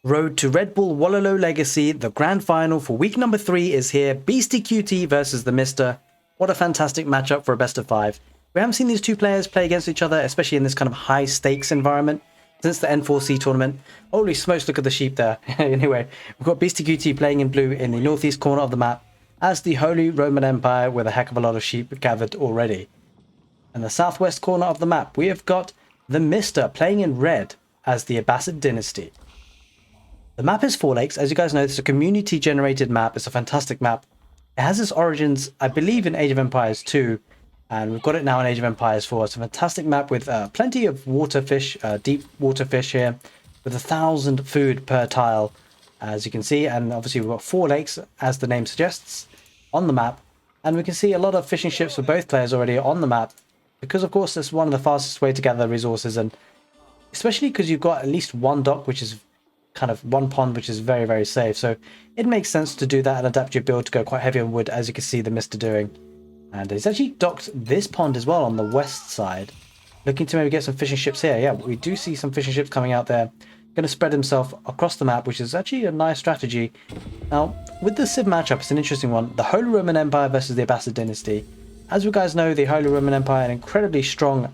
Road to Redbull Wololo Legacy, the grand final for week number 3 is here. Beastyqt versus the Mista. What a fantastic matchup for a best of 5. We haven't seen these two players play against each other, especially in this kind of high stakes environment, since the N4C tournament. Holy smokes, look at the sheep there. Anyway, we've got Beastyqt playing in blue in the northeast corner of the map as the Holy Roman Empire with a heck of a lot of sheep gathered already. In the southwest corner of the map, we have got the Mista playing in red as the Abbasid dynasty. The map is Four Lakes. As you guys know, it's a community-generated map. It's a fantastic map. It has its origins, I believe, in Age of Empires 2, and we've got it now in Age of Empires 4. It's a fantastic map with plenty of water fish, deep water fish here, with 1,000 food per tile, as you can see. And obviously, we've got 4 lakes, as the name suggests, on the map. And we can see a lot of fishing ships for both players already on the map, because, of course, that's one of the fastest way to gather resources, and especially because you've got at least one dock, which is kind of one pond, which is very, very safe. So it makes sense to do that and adapt your build to go quite heavy on wood, as you can see the Mista doing. And he's actually docked this pond as well on the west side, looking to maybe get some fishing ships here. Yeah, we do see some fishing ships coming out there. Going to spread himself across the map, which is actually a nice strategy. Now, with the Civ matchup, it's an interesting one. The Holy Roman Empire versus the Abbasid dynasty. As you guys know, the Holy Roman Empire, an incredibly strong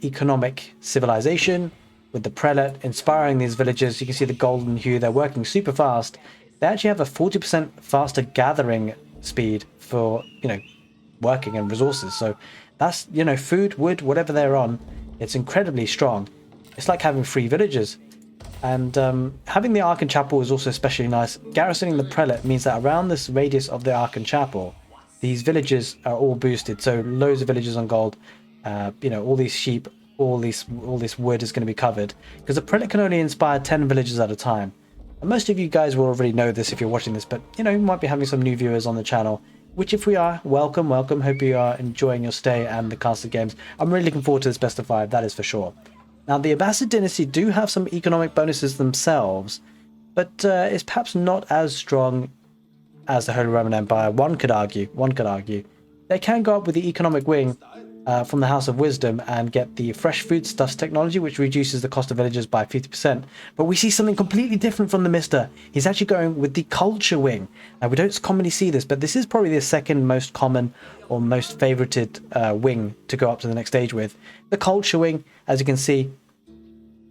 economic civilization, with the prelate inspiring these villagers. You can see the golden hue. They're working super fast. They actually have a 40% faster gathering speed for, working and resources. So that's, food, wood, whatever they're on, it's incredibly strong. It's like having 3 villages. And having the Ark and Chapel is also especially nice. Garrisoning the prelate means that around this radius of the Ark and Chapel, these villages are all boosted. So loads of villages on gold, all these sheep, all this wood is going to be covered, because the prelate can only inspire 10 villages at a time. And most of you guys will already know this if you're watching this, but you might be having some new viewers on the channel, which if we are, welcome. Hope you are enjoying your stay and the casted games. I'm really looking forward to this best of 5, that is for sure. Now, the Abbasid dynasty do have some economic bonuses themselves, but it's perhaps not as strong as the Holy Roman Empire. One could argue. They can go up with the economic wing from the House of Wisdom and get the fresh foodstuffs technology, which reduces the cost of villagers by 50%. But we see something completely different from the Mista. He's actually going with the culture wing. Now, we don't commonly see this, but this is probably the second most common or most favorited wing to go up to the next stage with. The culture wing, as you can see,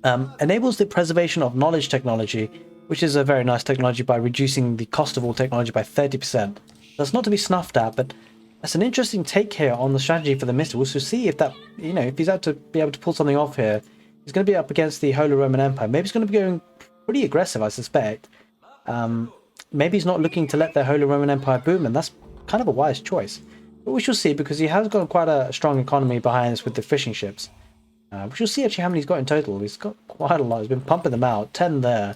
enables the preservation of knowledge technology, which is a very nice technology by reducing the cost of all technology by 30%. That's not to be snuffed at, but that's an interesting take here on the strategy for the Mista. We'll see if that, if he's out to be able to pull something off here. He's going to be up against the Holy Roman Empire. Maybe he's going to be going pretty aggressive, I suspect. Maybe he's not looking to let the Holy Roman Empire boom, and that's kind of a wise choice. But we shall see, because he has got quite a strong economy behind us with the fishing ships. We shall see actually how many he's got in total. He's got quite a lot. He's been pumping them out. 10 there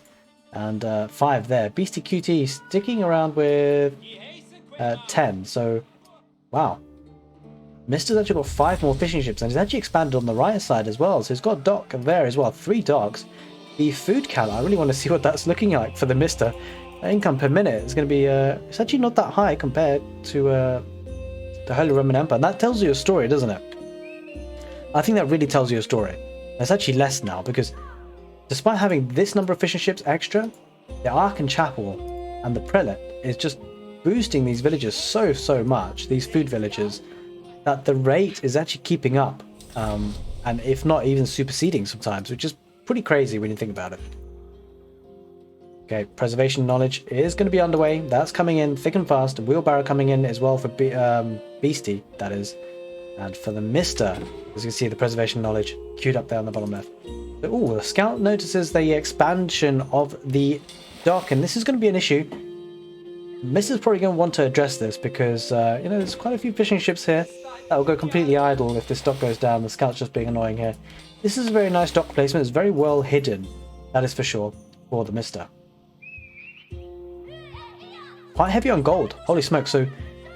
and 5 there. Beastyqt sticking around with 10. So, wow. Mista's actually got 5 more fishing ships, and he's actually expanded on the right side as well. So he's got a dock there as well. 3 docks. The food count, I really want to see what that's looking like for the Mista. Income per minute is going to be, it's actually not that high compared to the Holy Roman Empire. And that tells you a story, doesn't it? I think that really tells you a story. It's actually less now, because despite having this number of fishing ships extra, the Ark and Chapel and the Prelate is just boosting these villages so much, these food villages, that the rate is actually keeping up, and if not even superseding sometimes, which is pretty crazy when you think about it. Okay, preservation knowledge is going to be underway. That's coming in thick and fast. Wheelbarrow coming in as well for Beastie, that is. And for the Mista, as you can see, the preservation knowledge queued up there on the bottom left. So, the scout notices the expansion of the dock, and this is going to be an issue. Mista's probably going to want to address this, because there's quite a few fishing ships here that will go completely idle if this dock goes down. The scout's just being annoying here. This is a very nice dock placement. It's very well hidden, that is for sure, for the Mista. Quite heavy on gold. Holy smoke. So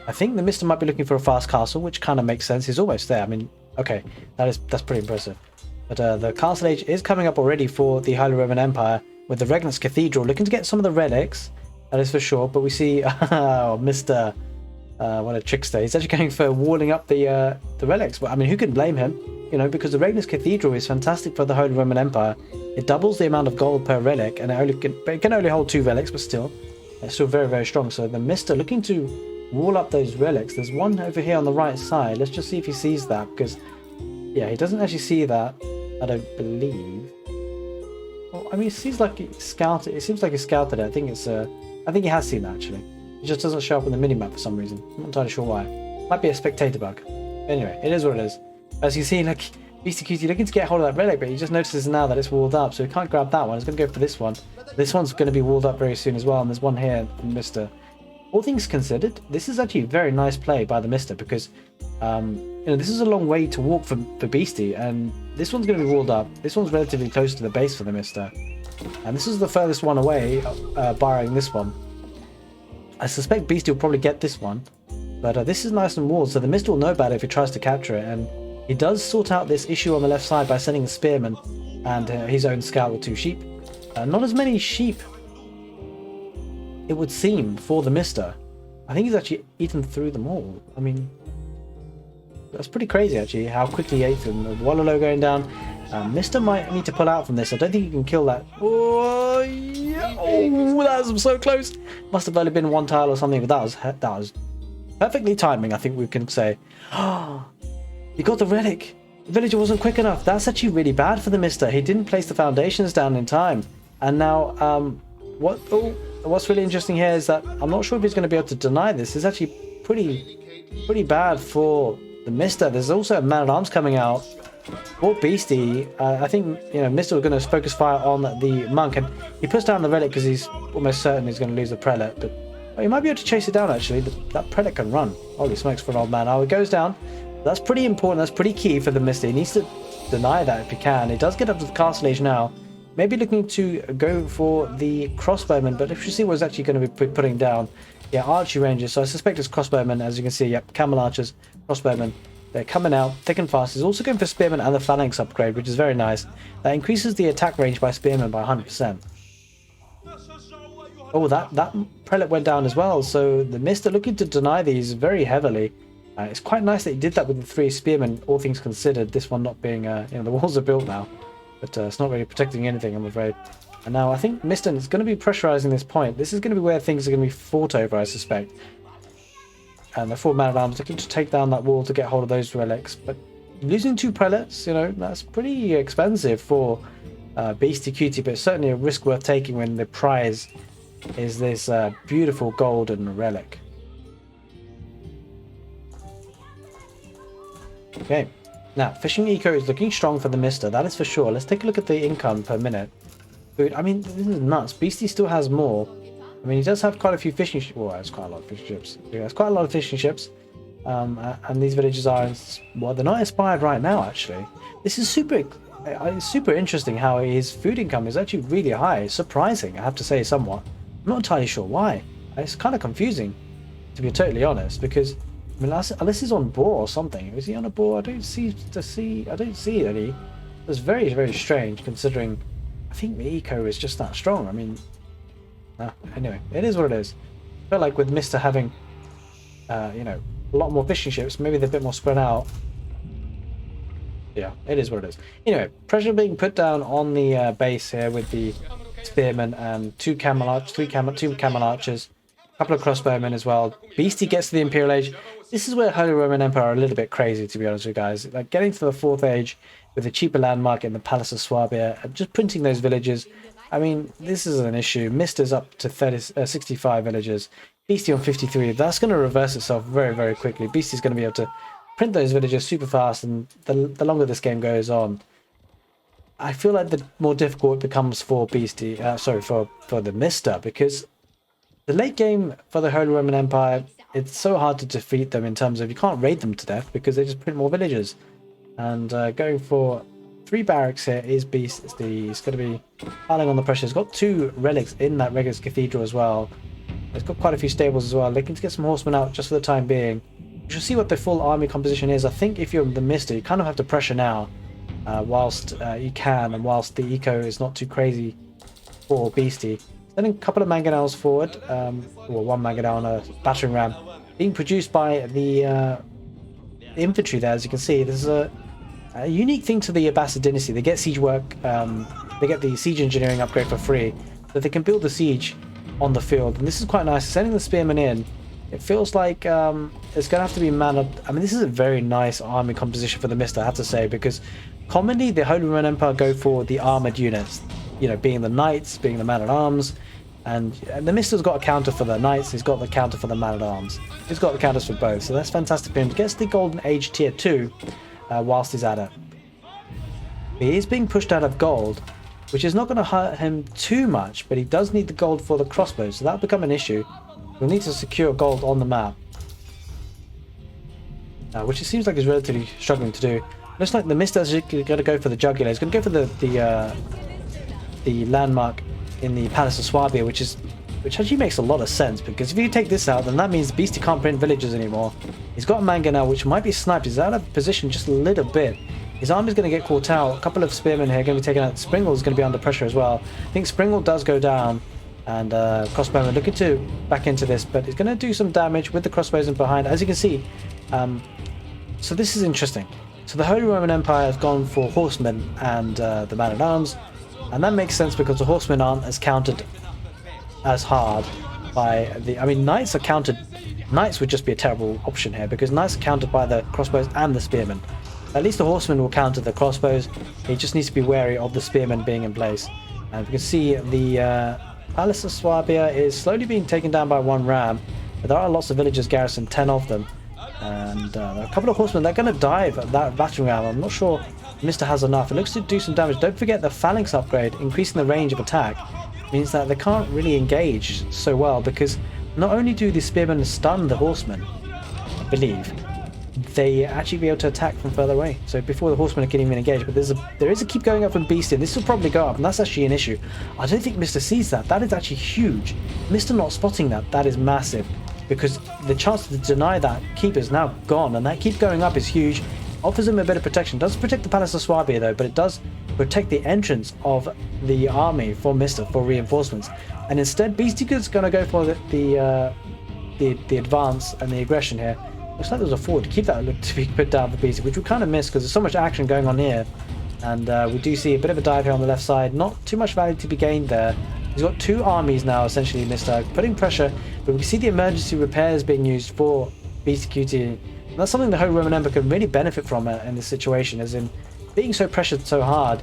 I think the Mista might be looking for a fast castle, which kind of makes sense. He's almost there. I mean, okay, that's pretty impressive. But the castle age is coming up already for the Holy Roman Empire, with the Regnant's Cathedral looking to get some of the relics, that is for sure. But we see Mista What a trickster. He's actually going for walling up the relics. But I mean, who can blame him? You know, because the Ragna's Cathedral is fantastic for the Holy Roman Empire. It doubles the amount of gold per relic, and it can only hold 2 relics, but still, it's still very, very strong. So the Mista looking to wall up those relics. There's one over here on the right side. Let's just see if he sees that, because yeah, he doesn't actually see that, I don't believe. Well, I mean, it seems like he scouted. It seems like he scouted it. I think he has seen that actually. It just doesn't show up on the minimap for some reason. I'm not entirely sure why. Might be a spectator bug. Anyway, it is what it is. As you see, like, Beastyqt looking to get hold of that relic, but he just notices now that it's walled up, so he can't grab that one. He's going to go for this one. This one's going to be walled up very soon as well, and there's one here from Mista. All things considered, this is actually a very nice play by the Mista, because you know, this is a long way to walk for Beasty, and this one's going to be walled up. This one's relatively close to the base for the Mista, and this is the furthest one away, barring this one. I suspect Beasty will probably get this one, but this is nice and walled, so the Mista will know about it if he tries to capture it, and he does sort out this issue on the left side by sending a spearman and his own scout with 2 sheep. Not as many sheep, it would seem, for the Mista. I think he's actually eaten through them all. I mean, that's pretty crazy actually, how quickly he ate them. The Wololo going down. Mista might need to pull out from this. I don't think he can kill that. Oh, yeah. Oh, that was so close. Must have only been 1 tile or something, but that was perfectly timing, I think we can say. He got the relic. The villager wasn't quick enough. That's actually really bad for the Mista. He didn't place the foundations down in time. And now, what's really interesting here is that I'm not sure if he's going to be able to deny this. It's actually pretty bad for the Mista. There's also a man-at-arms coming out for Beasty. I think, you know, Mista was going to focus fire on the monk, and he puts down the relic because he's almost certain he's going to lose the prelate. But he might be able to chase it down actually. That prelate can run. Holy smokes for an old man. Oh, it goes down. That's pretty important. That's pretty key for the Mista. He needs to deny that if he can. He does get up to the castle age now. Maybe looking to go for the crossbowman, but if you see what he's actually going to be putting down, yeah, archery ranges. So I suspect it's crossbowmen, as you can see. Yep, camel archers, crossbowmen. They're coming out thick and fast. He's also going for spearman and the phalanx upgrade, which is very nice. That increases the attack range by spearman by 100%. Oh, that prelate went down as well. So the Mista looking to deny these very heavily. It's quite nice that he did that with the 3 spearmen, all things considered. This one not being, you know, the walls are built now, but it's not really protecting anything, I'm afraid. And now I think Mista is going to be pressurizing this point. This is going to be where things are going to be fought over, I suspect. And the 4 man-at-arms looking to take down that wall to get hold of those relics. But losing 2 prelates, you know, that's pretty expensive for Beastyqt, but it's certainly a risk worth taking when the prize is this beautiful golden relic. Okay, now fishing eco is looking strong for the Mista, that is for sure. Let's take a look at the income per minute. Food, I mean, this is nuts. Beasty still has more. I mean, he does have quite a few fishing ships. Well, there's quite a lot of fishing ships. Yeah, there's quite a lot of fishing ships. And these villages are, well, they're not inspired right now, actually. This is super interesting how his food income is actually really high. It's surprising, I have to say, somewhat. I'm not entirely sure why. It's kind of confusing, to be totally honest, because I mean, unless he's on boar or something. Is he on a boar? I don't see any. It's very, very strange considering I think the eco is just that strong. I mean, anyway, it is what it is. I feel like with Mista having, you know, a lot more fishing ships, maybe they're a bit more spread out. Yeah, it is what it is. Anyway, pressure being put down on the base here with the spearmen and 2 camel archers, 2 camel archers, a couple of crossbowmen as well. Beasty gets to the Imperial Age. This is where Holy Roman Empire are a little bit crazy, to be honest with you guys. Like getting to the 4th age with a cheaper landmark in the Palace of Swabia, and just printing those villages. I mean, this is an issue. Mista's up to 65 villages. Beasty on 53. That's going to reverse itself very, very quickly. Beasty's going to be able to print those villages super fast, and the longer this game goes on, I feel like the more difficult it becomes for Beasty. For the Mista, because the late game for the Holy Roman Empire, it's so hard to defeat them in terms of you can't raid them to death because they just print more villages. And going for 3 barracks here is Beasty. He's going to be piling on the pressure. He's got 2 relics in that Redbull Cathedral as well. He's got quite a few stables as well. Looking to get some horsemen out just for the time being. You should see what the full army composition is. I think if you're the Mista, you kind of have to pressure now whilst you can, and whilst the eco is not too crazy for Beasty. Sending a couple of mangonels forward, or 1 mangonel and a battering ram. being produced by the infantry there. As you can see, this is a unique thing to the Abbasid dynasty. They get siege work, they get the siege engineering upgrade for free, so they can build the siege on the field. And this is quite nice. Sending the spearmen in, it feels like it's going to have to be man up. I mean, this is a very nice army composition for the Mista, I have to say, because commonly the Holy Roman Empire go for the armored units, you know, being the knights, being the man-at-arms, and the Mista's got a counter for the knights, he's got the counter for the man-at-arms. He's got the counters for both, so that's fantastic for him. He gets the Golden Age Tier 2 whilst he's at it. He is being pushed out of gold, which is not going to hurt him too much, but he does need the gold for the crossbows, so that'll become an issue. We'll need to secure gold on the map, which it seems like he's relatively struggling to do. Looks like the Mista is going to go for the jugular. He's going to go for the landmark in the Palace of Swabia, which actually makes a lot of sense, because if you take this out, then that means Beastie can't print villagers anymore. He's got a mangonel, which might be sniped. He's out of position just a little bit. His army's going to get caught out. A couple of spearmen here are going to be taken out. Springle is going to be under pressure as well. I think Springle does go down, and crossbowmen looking to back into this, but he's going to do some damage with the crossbows in behind, as you can see. So this is interesting. So the Holy Roman Empire has gone for horsemen and the man-at-arms, and that makes sense because the horsemen aren't as countered as hard by the... I mean, knights are countered... Knights would just be a terrible option here, because knights are countered by the crossbows and the spearmen. At least the horsemen will counter the crossbows. He just needs to be wary of the spearmen being in place. And we can see the Palace of Swabia is slowly being taken down by one ram, but there are lots of villagers garrisoned, 10 of them. And there are a couple of horsemen. They're going to dive at that battering ram. I'm not sure Mista has enough. It looks to do some damage. Don't forget the phalanx upgrade, increasing the range of attack, means that they can't really engage so well, because not only do the spearmen stun the horsemen, I believe, they actually be able to attack from further away. So before the horsemen can even engage, but there is a keep going up from Beastie, and this will probably go up, and that's actually an issue. I don't think Mista sees that. That is actually huge. Mista not spotting that is massive, because the chance to deny that keep is now gone, and that keep going up is huge. Offers him a bit of protection. Doesn't protect the Palace of Swabia though, but it does protect the entrance of the army for Mista for reinforcements. And instead, Beastyqt's going to go for the advance and the aggression here. Looks like there's a forward. Keep that look to be put down for Beasty, which we kind of missed because there's so much action going on here. And we do see a bit of a dive here on the left side. Not too much value to be gained there. He's got two armies now, essentially, Mista, putting pressure. But we can see the emergency repairs being used for Beastyqt. And that's something the Holy Roman Empire can really benefit from in this situation, as in being so pressured so hard.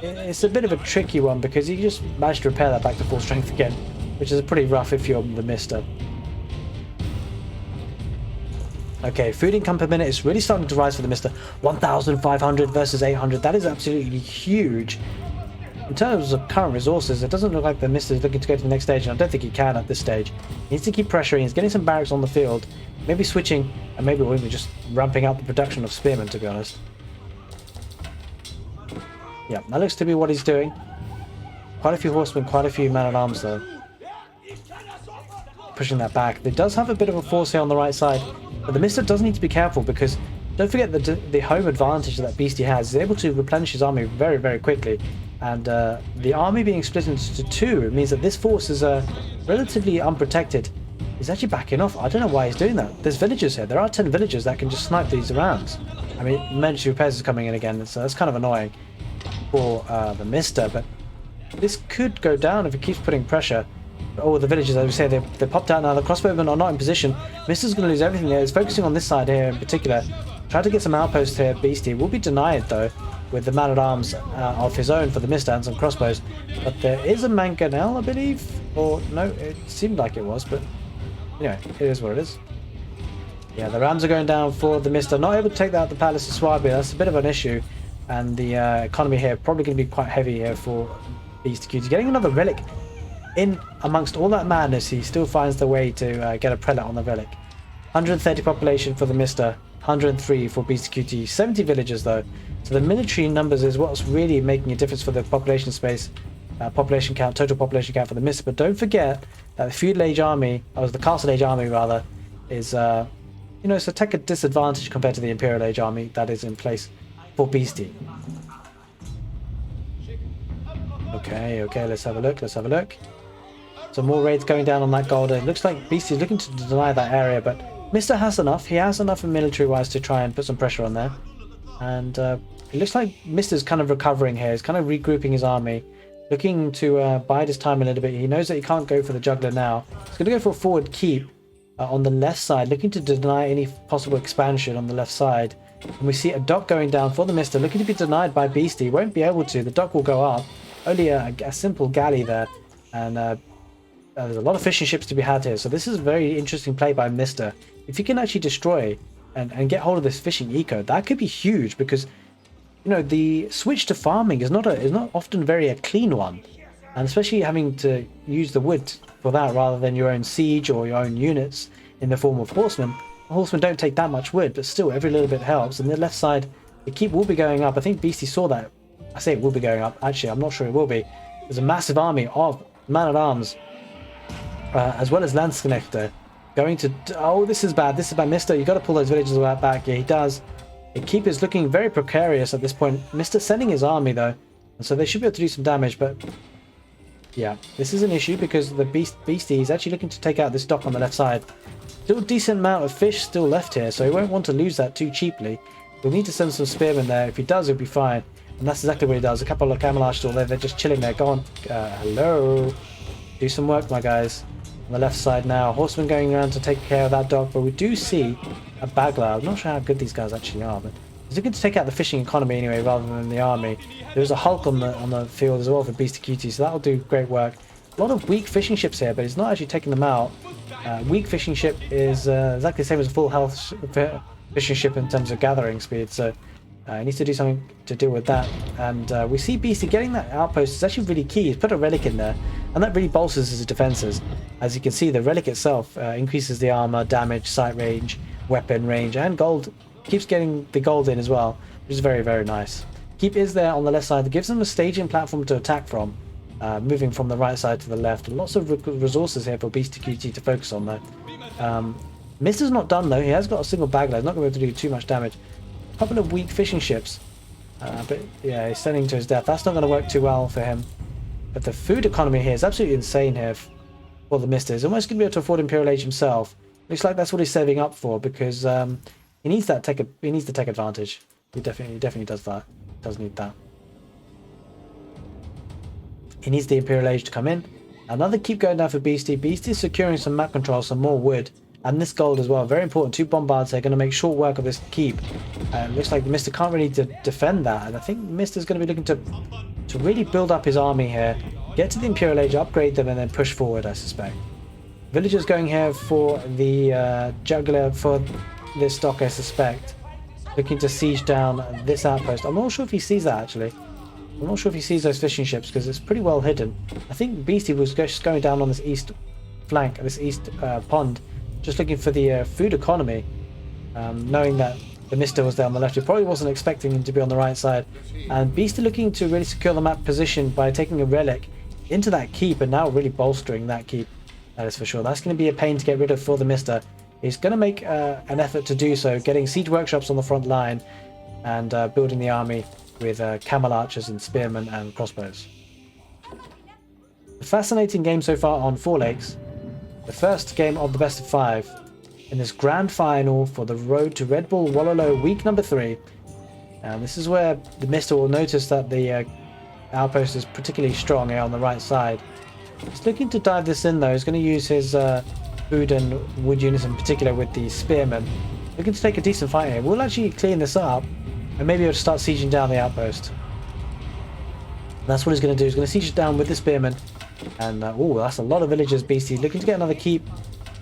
It's a bit of a tricky one, because you just managed to repair that back to full strength again, which is pretty rough if you're the Mista. Okay, food income per minute is really starting to rise for the Mista. 1,500 versus 800. That is absolutely huge. In terms of current resources, it doesn't look like the Mista is looking to go to the next stage, and I don't think he can at this stage. He needs to keep pressuring. He's getting some barracks on the field, maybe switching, and maybe even just ramping up the production of spearmen, to be honest. Yeah, that looks to be what he's doing. Quite a few horsemen, quite a few man-at-arms though. Pushing that back. They does have a bit of a force here on the right side, but the Mista does need to be careful, because don't forget the home advantage that Beastie has. He's able to replenish his army very, very quickly. And the army being split into two, it means that this force is relatively unprotected. He's actually backing off. I don't know why he's doing that. There's villagers here. There are 10 villagers that can just snipe these rounds. I mean, emergency repairs is coming in again, so that's kind of annoying for the Mista, but this could go down if he keeps putting pressure. Oh, the villagers, as we say, they popped out now. The crossbowmen are not in position. Mista's going to lose everything there. He's focusing on this side here in particular. Try to get some outposts here. Beastie will be denied, though, with the man-at-arms of his own for the Mista and some crossbows. But there is a mangonel, I believe. Or, no, it seemed like it was, but anyway, it is what it is. Yeah, the rams are going down for the Mista. Not able to take out the Palace of Swabia. That's a bit of an issue. And the economy here probably going to be quite heavy here for Beastyqt. Getting another relic in amongst all that madness, he still finds the way to get a prelate on the relic. 130 population for the Mista, 103 for Beastyqt. 70 villagers though. So the military numbers is what's really making a difference for the population space, population count, total population count for the Mista. But don't forget that the feudal age army, or the castle age army rather, is it's a tech disadvantage compared to the imperial age army that is in place for Beastie. Okay, let's have a look. Some more raids going down on that gold. It looks like Beastie is looking to deny that area, but Mista has enough. He has enough military-wise to try and put some pressure on there. And it looks like Mista's kind of recovering here. He's kind of regrouping his army, looking to bide his time a little bit. He knows that he can't go for the juggler now. He's going to go for a forward keep on the left side, looking to deny any possible expansion on the left side. And we see a dock going down for the Mista, looking to be denied by Beastie. Won't be able to. The dock will go up. Only a simple galley there. And there's a lot of fishing ships to be had here. So this is a very interesting play by Mista. If he can actually destroy and get hold of this fishing eco, that could be huge, because you know the switch to farming is not often very a clean one, and especially having to use the wood for that rather than your own siege or your own units in the form of horsemen. Horsemen don't take that much wood, but still every little bit helps. And the left side, the keep will be going up. I think Beastie saw that. I say it will be going up. Actually, I'm not sure it will be. There's a massive army of man-at-arms as well as Landsknechte going to... Oh, this is bad. This is bad. Mista, you got to pull those villages back. Yeah, he does. The keep is looking very precarious at this point. Mista sending his army, though. And so they should be able to do some damage, but... Yeah, this is an issue because the Beastie is actually looking to take out this dock on the left side. Still a decent amount of fish still left here, so he won't want to lose that too cheaply. He'll need to send some spearmen there. If he does, he'll be fine. And that's exactly what he does. A couple of camouflage still there. They're just chilling there. Go on. Hello. Do some work, my guys. On the left side now. Horsemen going around to take care of that dock, but we do see a Bagler. I'm not sure how good these guys actually are, but he's looking to take out the fishing economy anyway, rather than the army. There's a Hulk on the field as well for Beastyqt, so that'll do great work. A lot of weak fishing ships here, but he's not actually taking them out. Weak fishing ship is exactly the same as a full health fishing ship in terms of gathering speed, so he needs to do something to deal with that. And we see Beastie getting that outpost is actually really key. He's put a relic in there, and that really bolsters his defenses. As you can see, the relic itself increases the armor, damage, sight range, weapon range, and gold. Keeps getting the gold in as well, which is very, very nice. Keep is there on the left side. That gives them a staging platform to attack from, moving from the right side to the left. Lots of resources here for Beastyqt to focus on, though. Mista's not done, though. He has got a single bagler. He's not going to be able to do too much damage. A couple of weak fishing ships. But yeah, he's sending to his death. That's not going to work too well for him. But the food economy here is absolutely insane here for the Mista. He's almost going to be able to afford Imperial Age himself. Looks like that's what he's saving up for, because he needs that he needs to take advantage. He definitely does that. Does need that. He needs the Imperial Age to come in. Another keep going down for Beastie. Beastie is securing some map control, some more wood, and this gold as well. Very important. 2 bombards. They're going to make short work of this keep. Looks like Mista can't really defend that, and I think Mista's going to be looking to really build up his army here, get to the Imperial Age, upgrade them, and then push forward, I suspect. Villagers going here for the juggler for this dock, I suspect. Looking to siege down this outpost. I'm not sure if he sees that, actually. I'm not sure if he sees those fishing ships, because it's pretty well hidden. I think Beastie was just going down on this east flank, this east pond, just looking for the food economy, knowing that the Mista was there on the left. He probably wasn't expecting him to be on the right side. And Beastie looking to really secure the map position by taking a relic into that keep, and now really bolstering that keep. That is for sure. That's going to be a pain to get rid of for the Mista. He's going to make an effort to do so, getting siege workshops on the front line and building the army with camel archers and spearmen and crossbows. A fascinating game so far on Four Lakes. The first game of the best of 5 in this grand final for the road to Redbull Wololo week number 3. And this is where the Mista will notice that the outpost is particularly strong here on the right side. He's looking to dive this in, though. He's going to use his food and wood units in particular with the spearmen. Looking to take a decent fight here. We'll actually clean this up and maybe he'll start sieging down the outpost. That's what he's going to do. He's going to siege it down with the spearmen. And oh, that's a lot of villagers, Beastie. Looking to get another keep.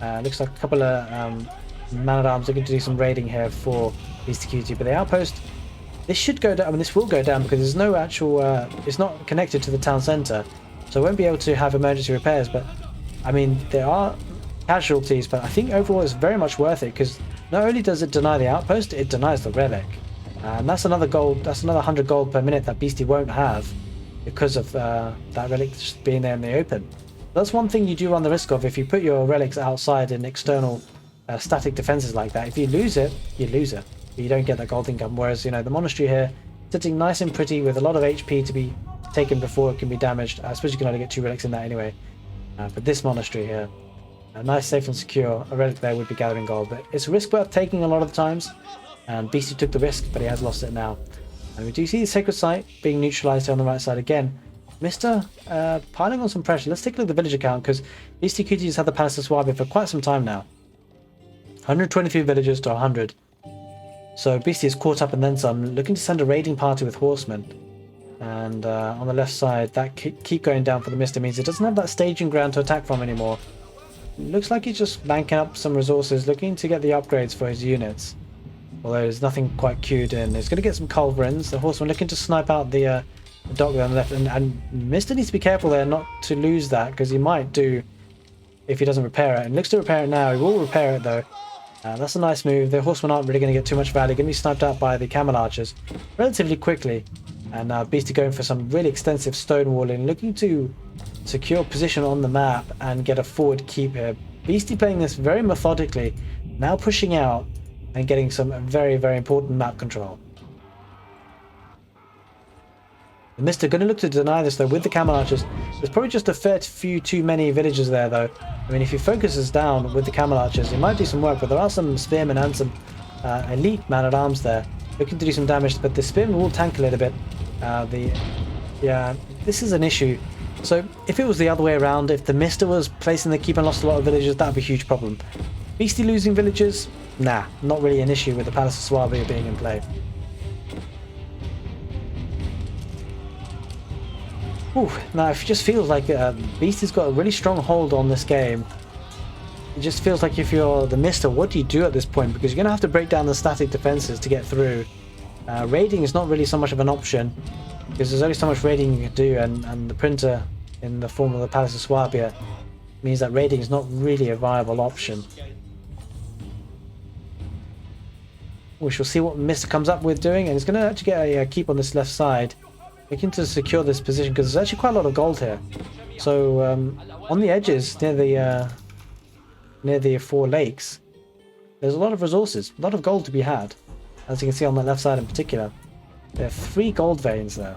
Looks like a couple of man-at-arms looking to do some raiding here for Beastyqt. But the outpost, this should go down. I mean, this will go down because there's no actual... it's not connected to the town centre. So I won't be able to have emergency repairs. But, I mean, there are casualties. But I think overall it's very much worth it. Because not only does it deny the outpost, it denies the relic. And that's another gold. That's another 100 gold per minute that Beastie won't have, because of that relic just being there in the open. That's one thing you do run the risk of if you put your relics outside in external static defenses like that. If you lose it, you lose it. You don't get that gold income. Whereas, you know, the monastery here, sitting nice and pretty with a lot of HP to be taken before it can be damaged. I suppose you can only get 2 relics in that anyway. for this monastery here. Nice, safe and secure. A relic there would be gathering gold, but it's a risk worth taking a lot of the times. And Beasty took the risk, but he has lost it now. And we do see the sacred site being neutralized here on the right side again. Mista piling on some pressure. Let's take a look at the villager count, because Beastyqt has had the Palace of Swabia for quite some time now. 123 villagers to 100. So Beasty is caught up and then some, looking to send a raiding party with horsemen. And on the left side, that keep going down for the Mista means it doesn't have that staging ground to attack from anymore. Looks like he's just banking up some resources, looking to get the upgrades for his units. Although there's nothing quite queued in. He's going to get some culverins. The horseman looking to snipe out the dock there on the left. And Mista needs to be careful there not to lose that, because he might do if he doesn't repair it. And looks to repair it now. He will repair it though. That's a nice move. The horsemen aren't really going to get too much value. Going to be sniped out by the camel archers relatively quickly. And Beasty going for some really extensive stonewalling, looking to secure position on the map and get a forward keep here. Beasty playing this very methodically, now pushing out and getting some very, very important map control. The Mista going to look to deny this though with the camel archers. There's probably just a fair few too many villagers there though. I mean, if he focuses down with the camel archers, he might do some work, but there are some spearmen and some elite man-at-arms there looking to do some damage, but the spearmen will tank a little bit. Yeah, this is an issue. So if it was the other way around, if the Mista was placing the keep and lost a lot of villagers, that would be a huge problem. Beasty losing villagers? Nah, not really an issue with the Palace of Swabia being in play. Ooh, now it just feels like Beasty's got a really strong hold on this game. It just feels like if you're the Mista, what do you do at this point? Because you're going to have to break down the static defenses to get through. Raiding is not really so much of an option, because there's only so much raiding you can do, and the printer in the form of the Palace of Swabia means that raiding is not really a viable option. We shall see what Mista comes up with doing, and he's going to actually get a keep on this left side, looking to secure this position, because there's actually quite a lot of gold here. So on the edges near the four lakes, there's a lot of resources, a lot of gold to be had, as you can see on the left side in particular. There are 3 gold veins there,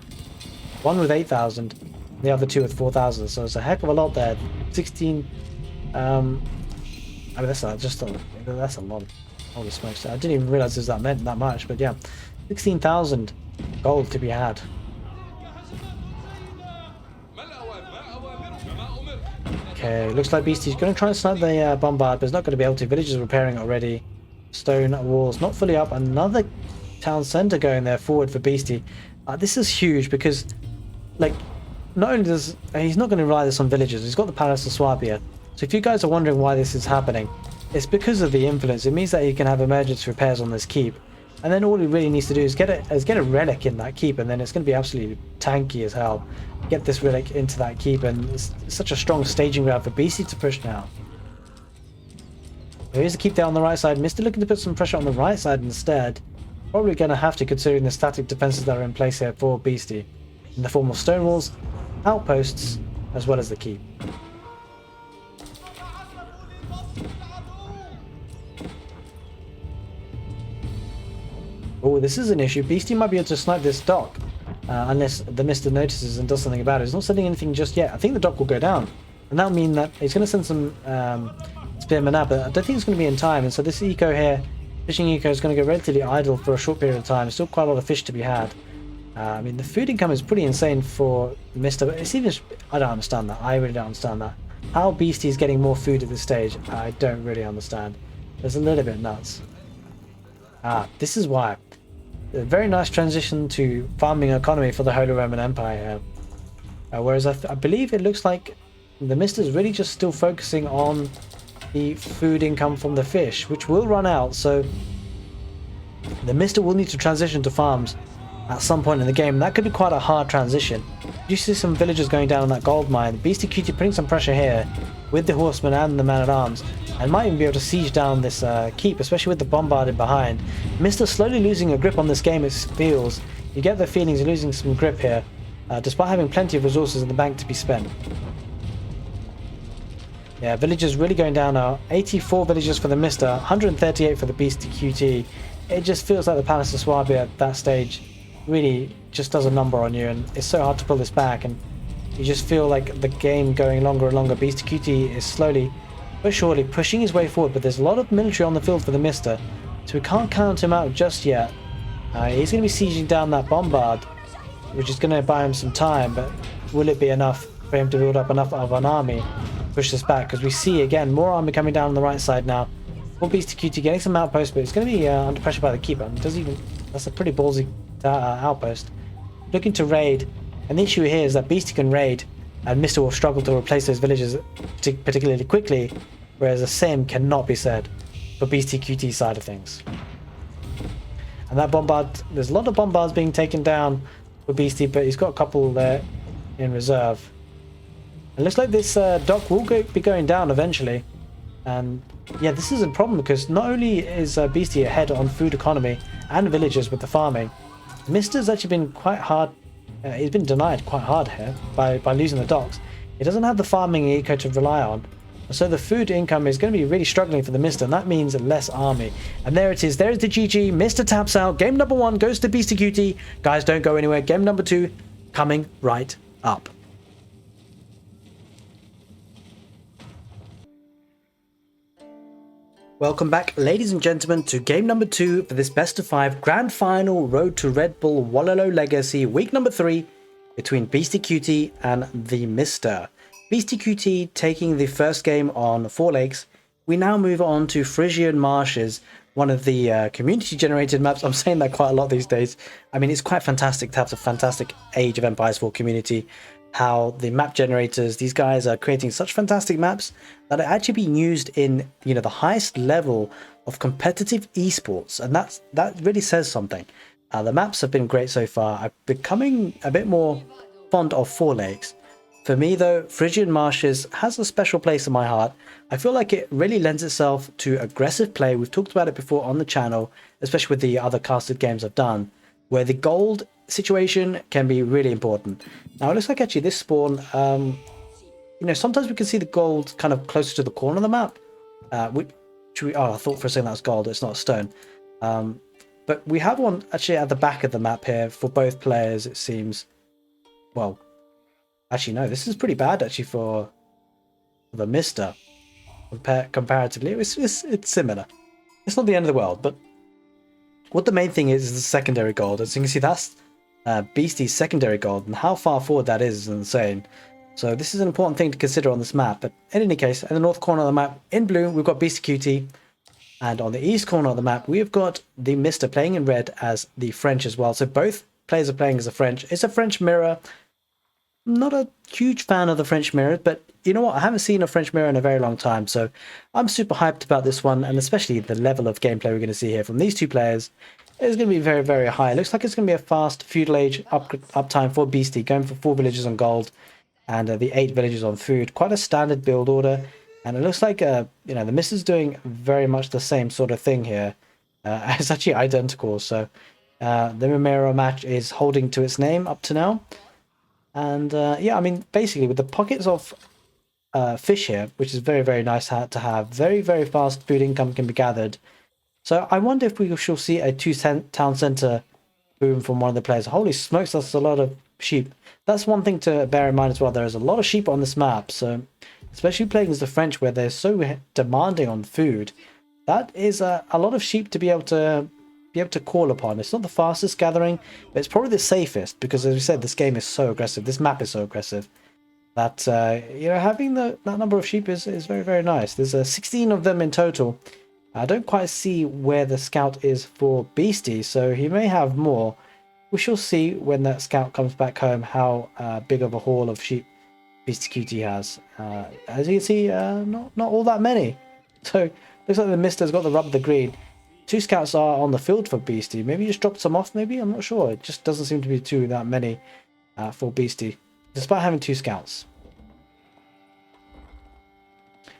one with 8,000, the other 2 with 4,000, so it's a heck of a lot there. 16 I mean, that's a lot. Holy smokes, I didn't even realize that meant that much, but yeah, 16,000 gold to be had. Okay, looks like Beasty's going to try and snipe the bombard, but he's not going to be able to. Villagers are repairing already. Stone walls not fully up. Another town centre going there forward for Beasty. This is huge because, like, not only does he's not going to rely this on villagers, he's got the Palace of Swabia. So if you guys are wondering why this is happening, it's because of the influence. It means that he can have emergency repairs on this keep, and then all he really needs to do is get a relic in that keep, and then it's going to be absolutely tanky as hell. Get this relic into that keep, and it's such a strong staging ground for Beasty to push now. Here's the keep there on the right side. Mista looking to put some pressure on the right side instead. Probably going to have to, considering the static defenses that are in place here for Beasty, in the form of stone walls, outposts, as well as the keep. Oh, this is an issue. Beasty might be able to snipe this dock, unless the Mista notices and does something about it. He's not sending anything just yet. I think the dock will go down, and that'll mean that he's going to send some spearmen out, but I don't think it's going to be in time. And so this eco here, fishing eco, is going to go relatively idle for a short period of time. There's still quite a lot of fish to be had. I mean, the food income is pretty insane for Mista, but it's even, I don't understand that. I really don't understand that. How Beasty is getting more food at this stage, I don't really understand. It's a little bit nuts. This is why. A very nice transition to farming economy for the Holy Roman Empire here. Whereas I believe it looks like the Mista is really just still focusing on the food income from the fish, which will run out, so the Mista will need to transition to farms at some point in the game. That could be quite a hard transition. You see some villagers going down on that gold mine. Beastyqt putting some pressure here with the horsemen and the man-at-arms, and might even be able to siege down this keep, especially with the bombarded behind. Mista slowly losing a grip on this game, it feels. You get the feeling he's losing some grip here, despite having plenty of resources in the bank to be spent. Yeah, villagers really going down now. 84 villagers for the Mista, 138 for the Beastyqt. It just feels like the Palace of Swabia at that stage really just does a number on you, and it's so hard to pull this back. And You just feel like the game going longer and longer. Beastyqt is slowly but surely pushing his way forward, but there's a lot of military on the field for the Mista, so we can't count him out just yet. He's going to be sieging down that bombard, which is going to buy him some time, but will it be enough for him to build up enough of an army to push this back? Because we see, again, more army coming down on the right side now. For Beastyqt getting some outposts, but it's going to be under pressure by the keeper. That's a pretty ballsy outpost. Looking to raid, and the issue here is that Beasty can raid, and Mista will struggle to replace those villages particularly quickly, whereas the same cannot be said for Beastyqt's side of things. And that bombard, there's a lot of bombards being taken down for Beasty, but he's got a couple there in reserve. It looks like this dock will be going down eventually. And yeah, this is a problem because not only is Beasty ahead on food economy and villages with the farming, Mista's actually been quite hard. He's been denied quite hard here by losing the docks. He doesn't have the farming eco to rely on. So the food income is going to be really struggling for the Mista, and that means less army. And there it is. There's the GG. Mista taps out. Game number 1 goes to Beastyqt. Guys, don't go anywhere. Game number 2 coming right up. Welcome back, ladies and gentlemen, to game number 2 for this best of 5 grand final road to Redbull Wololo Legacy week number 3 between Beastyqt and the Mista. Beastyqt taking the first game on 4 lakes. We now move on to Frisian Marshes, one of the community generated maps. I'm saying that quite a lot these days. I mean, it's quite fantastic to have a fantastic Age of Empires 4 community. How the map generators, these guys are creating such fantastic maps that are actually being used in, you know, the highest level of competitive esports, and that really says something. The maps have been great so far. I'm becoming a bit more fond of 4 lakes. For me though, Frisian Marshes has a special place in my heart. I feel like it really lends itself to aggressive play. We've talked about it before on the channel, especially with the other casted games I've done, where the gold situation can be really important. Now it looks like actually this spawn, you know, sometimes we can see the gold kind of closer to the corner of the map, I thought for a second that was gold, it's not stone. But we have one actually at the back of the map here for both players, it seems. Well, actually no, this is pretty bad actually for the Mista. Comparatively, it's similar. It's not the end of the world, but what the main thing is the secondary gold. As you can see, that's Beasty's secondary gold, and how far forward that is insane. So this is an important thing to consider on this map. But in any case, in the north corner of the map, in blue, we've got Beastyqt, and on the east corner of the map, we've got the Mista playing in red as the French as well. So both players are playing as a French. It's a French mirror. Not a huge fan of the French mirror, but you know what? I haven't seen a French mirror in a very long time, so I'm super hyped about this one, and especially the level of gameplay we're going to see here from these two players is going to be very, very high. It looks like it's going to be a fast feudal age uptime for Beasty, going for 4 villages on gold and the 8 villages on food. Quite a standard build order, and it looks like you know, the Mista's doing very much the same sort of thing here. It's actually identical, so the Romero match is holding to its name up to now. And yeah, I mean, basically with the pockets of fish here, which is very, very nice to have, very, very fast food income can be gathered. So I wonder if we shall see a 2-town center boom from one of the players. Holy smokes, that's a lot of sheep. That's one thing to bear in mind as well. There's a lot of sheep on this map, so especially playing as the French where they're so demanding on food, that is a lot of sheep to be able to call upon. It's not the fastest gathering, but it's probably the safest, because as we said, this game is so aggressive, this map is so aggressive, that you know, having that number of sheep is very, very nice. There's 16 of them in total. I don't quite see where the scout is for Beasty, so he may have more. We shall see when that scout comes back home how big of a haul of sheep Beastyqt has. As you can see, not all that many. So looks like the Mista's got the rub of the green. 2 scouts are on the field for Beasty. Maybe just dropped some off, maybe? I'm not sure. It just doesn't seem to be that many for Beasty, despite having 2 scouts.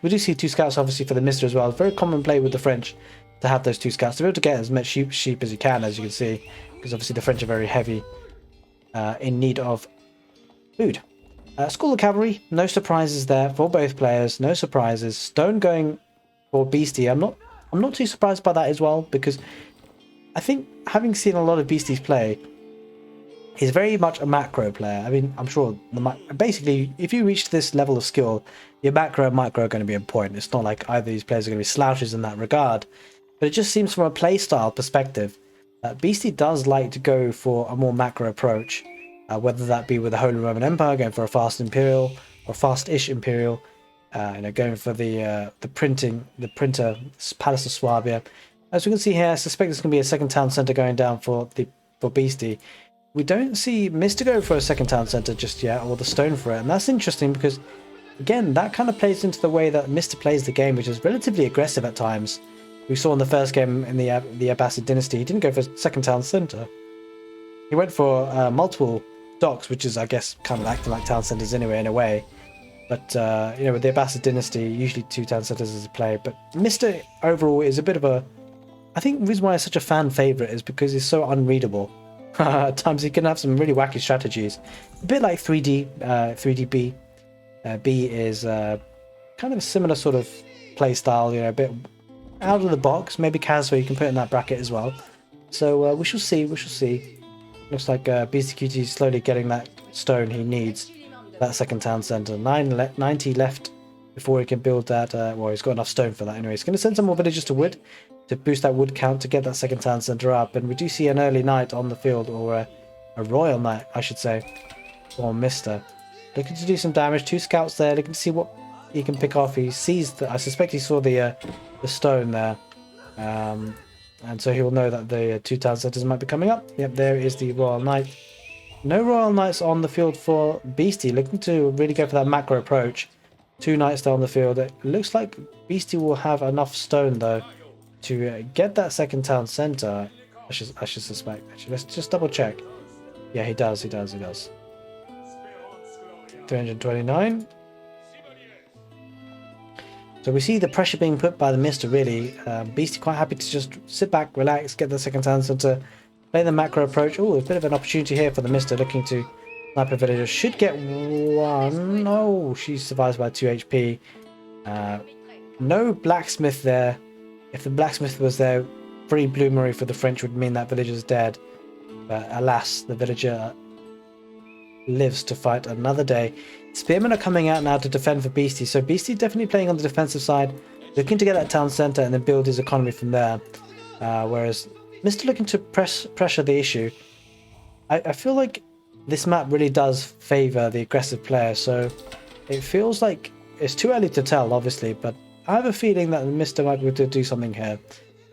We do see 2 scouts, obviously, for the Mista as well. It's very common play with the French to have those 2 scouts, to be able to get as much sheep as you can, as you can see, because obviously the French are very heavy in need of food. School of Cavalry, no surprises there for both players. No surprises. Stone going for Beasty. I'm not too surprised by that as well, because I think having seen a lot of Beasties play, He's very much a macro player. I mean, I'm sure basically, if you reach this level of skill, your macro and micro are going to be important. It's not like either of these players are going to be slouches in that regard. But it just seems from a playstyle perspective that Beasty does like to go for a more macro approach, whether that be with the Holy Roman Empire, going for a fast Imperial or fast-ish Imperial, going for the printer Palace of Swabia. As we can see here, I suspect there's going to be a second town center going down for Beasty. We don't see Mista go for a second town center just yet, or the stone for it, and that's interesting because, again, that kind of plays into the way that Mista plays the game, which is relatively aggressive at times. We saw in the first game in the Abbasid dynasty, he didn't go for a second town center. He went for multiple docks, which is, I guess, kind of acting like town centers anyway, in a way. But, with the Abbasid dynasty, usually 2 town centers is a play. But Mista overall is a bit of a... I think the reason why he's such a fan favorite is because he's so unreadable. At times he can have some really wacky strategies. A bit like 3DB. B is kind of a similar sort of play style, a bit out of the box. Maybe Casper you can put in that bracket as well. So we shall see, Looks like Beastyqt is slowly getting that stone he needs. That second town center. 90 left before he can build that. Well, he's got enough stone for that anyway. He's going to send some more villagers to wood to boost that wood count to get that second town center up. And we do see an early knight on the field, or a royal knight, I should say, or Mista. Looking to do some damage. 2 scouts there, looking to see what he can pick off. He sees I suspect he saw the stone there. And so he will know that the 2 town centers might be coming up. Yep, there is the royal knight. No royal knights on the field for Beasty. Looking to really go for that macro approach. 2 knights there on the field. It looks like Beasty will have enough stone though to get that second town center. I should suspect. Actually, let's just double check. Yeah, he does. 329. So we see the pressure being put by the Mista, really. Beasty quite happy to just sit back, relax, get the second town center, play the macro approach. Oh, a bit of an opportunity here for the Mista, looking to sniper villager. Should get 1. Oh, she survives by 2 HP. No blacksmith there. If the blacksmith was there, free bloomery for the French would mean that villager's dead. But alas, the villager lives to fight another day. Spearmen are coming out now to defend for Beasty. So Beasty definitely playing on the defensive side, looking to get that town center and then build his economy from there. Whereas Mista looking to pressure the issue. I feel like this map really does favor the aggressive player. So it feels like it's too early to tell, obviously, but I have a feeling that Mista might be able to do something here.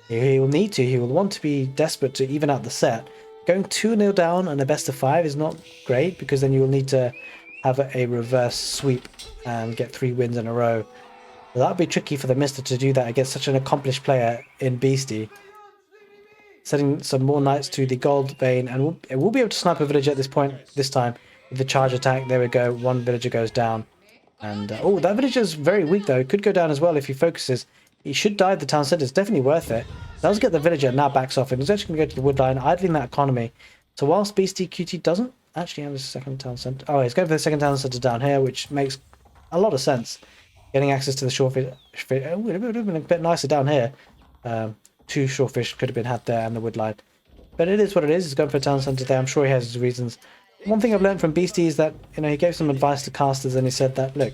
He will need to. He will want to be desperate to even out the set. Going 2-0 down and a best of 5 is not great, because then you will need to have a reverse sweep and get 3 wins in a row. That would be tricky for the Mista to do that against such an accomplished player in Beasty. Setting some more knights to the gold vein, and we'll be able to snipe a villager at this time with the charge attack. There we go. 1 villager goes down. And oh, that villager's very weak though. It could go down as well if he focuses. He should die at the town centre. It's definitely worth it. Does get the villager, now backs off, and he's actually going to go to the wood line, idling that economy. So whilst Beastyqt doesn't actually have a second town centre... Oh, he's going for the second town centre down here, which makes a lot of sense. Getting access to the shorefish... Oh, it would have been a bit nicer down here. 2 shorefish could have been had there and the wood line. But it is what it is. He's going for a town centre there. I'm sure he has his reasons. One thing I've learned from Beasty is that, he gave some advice to casters, and he said that, look,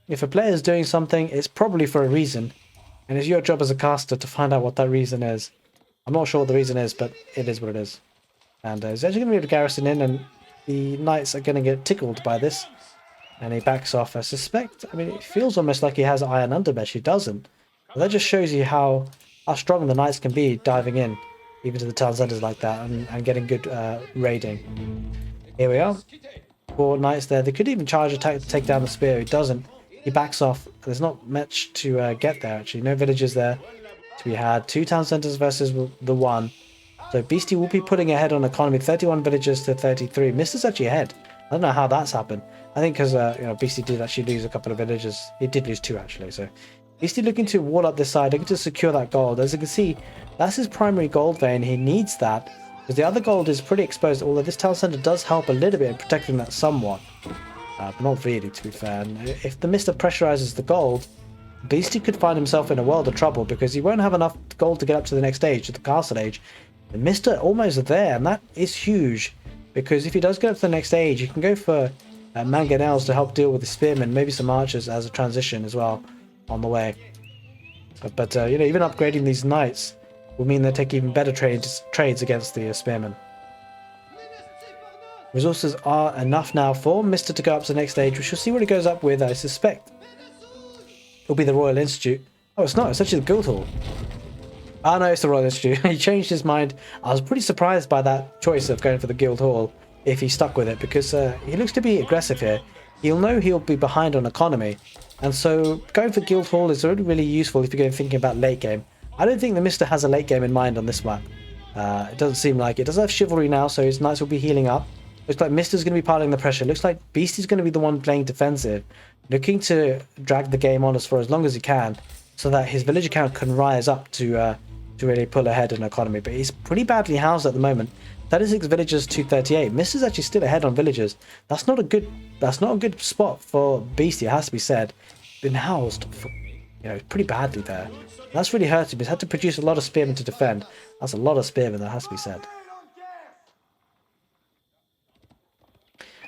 if a player is doing something, it's probably for a reason. And it's your job as a caster to find out what that reason is. I'm not sure what the reason is, but it is what it is. And he's actually going to be able to garrison in, and the knights are going to get tickled by this. And he backs off. I suspect, it feels almost like he has iron undermesh. He doesn't. But that just shows you how strong the knights can be diving in, even to the town centers like that, and getting good raiding. Here we are. 4 knights there. They could even charge attack to take down the spear. He doesn't. He backs off. There's not much to get there, actually. No villagers there to be had. 2 town centers versus the 1. So Beasty will be putting ahead on economy. 31 villagers to 33. Mista's actually ahead. I don't know how that's happened. I think because Beasty did actually lose a couple of villagers. He did lose 2 actually. So Beasty looking to wall up this side, looking to secure that gold. As you can see, that's his primary gold vein. He needs that because the other gold is pretty exposed. Although this town center does help a little bit in protecting that somewhat. But not really, to be fair. And if the Mista pressurizes the gold, Beasty could find himself in a world of trouble, because he won't have enough gold to get up to the next stage, to the castle age. The Mista almost there, and that is huge, because if he does go up to the next stage, you can go for mangonels to help deal with the spearmen, maybe some archers as a transition as well on the way. But you know, even upgrading these knights will mean they take even better trades against the spearmen. Resources are enough now for Mista to go up to the next stage. We shall see what he goes up with. I suspect it'll be the Royal Institute. Oh, it's not. It's actually the Guildhall. Ah, no, it's the Royal Institute. He changed his mind. I was pretty surprised by that choice of going for the Guildhall if he stuck with it, because he looks to be aggressive here. He'll know he'll be behind on economy, and so going for Guildhall is really useful if you're going thinking about late game. I don't think the Mista has a late game in mind on this map. It doesn't seem like it. Does have chivalry now, so his knights will be healing up. Looks like Mista's going to be piling the pressure. Looks like Beasty's going to be the one playing defensive, looking to drag the game on us for as long as he can, so that his villager count can rise up to really pull ahead in economy. But he's pretty badly housed at the moment. 36 villagers to 38. Mista's actually still ahead on villagers. That's not a good spot for Beasty. It has to be said. Been housed for, you know, pretty badly there. That's really hurt him. He's had to produce a lot of spearmen to defend. That's a lot of spearmen, that has to be said.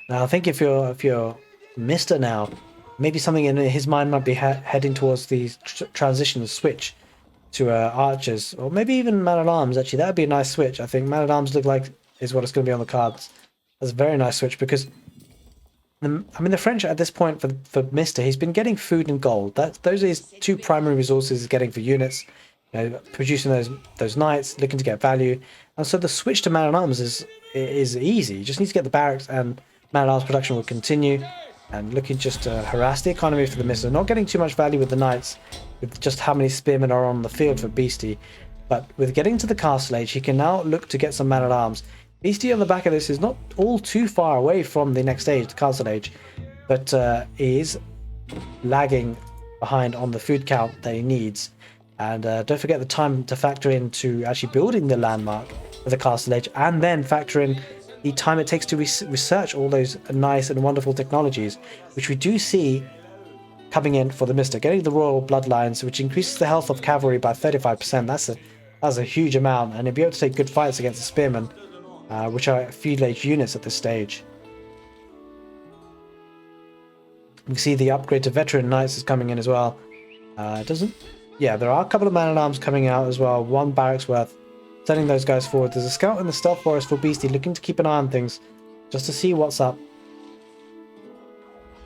Now I think if you're Mista now, maybe something in his mind might be heading towards the transition switch to archers, or maybe even man-at-arms. Actually, that would be a nice switch. I think man-at-arms look like is what it's going to be on the cards. That's a very nice switch, because I mean, the French at this point for Mista, he's been getting food and gold. Those are his two primary resources he's getting for units. You know, producing those knights, looking to get value, and so the switch to man-at-arms is easy. You just need to get the barracks, and man-at-arms production will continue. And looking just to harass the economy for the Mista. Not getting too much value with the knights, with just how many spearmen are on the field for Beasty. But with getting to the castle age, he can now look to get some man-at-arms. Beasty on the back of this is not all too far away from the next stage, the castle age, but is lagging behind on the food count that he needs. And don't forget the time to factor into actually building the landmark for the castle age, and then factor in the time it takes to research all those nice and wonderful technologies, which we do see coming in for the Mista. Getting the royal bloodlines, which increases the health of cavalry by 35%. That's a huge amount, and he'll be able to take good fights against the spearmen, which are feudal age units at this stage. We see the upgrade to veteran knights is coming in as well. Yeah, there are a couple of man-at-arms coming out as well. One barracks worth. Sending those guys forward. There's a scout in the stealth forest for Beasty, looking to keep an eye on things, just to see what's up.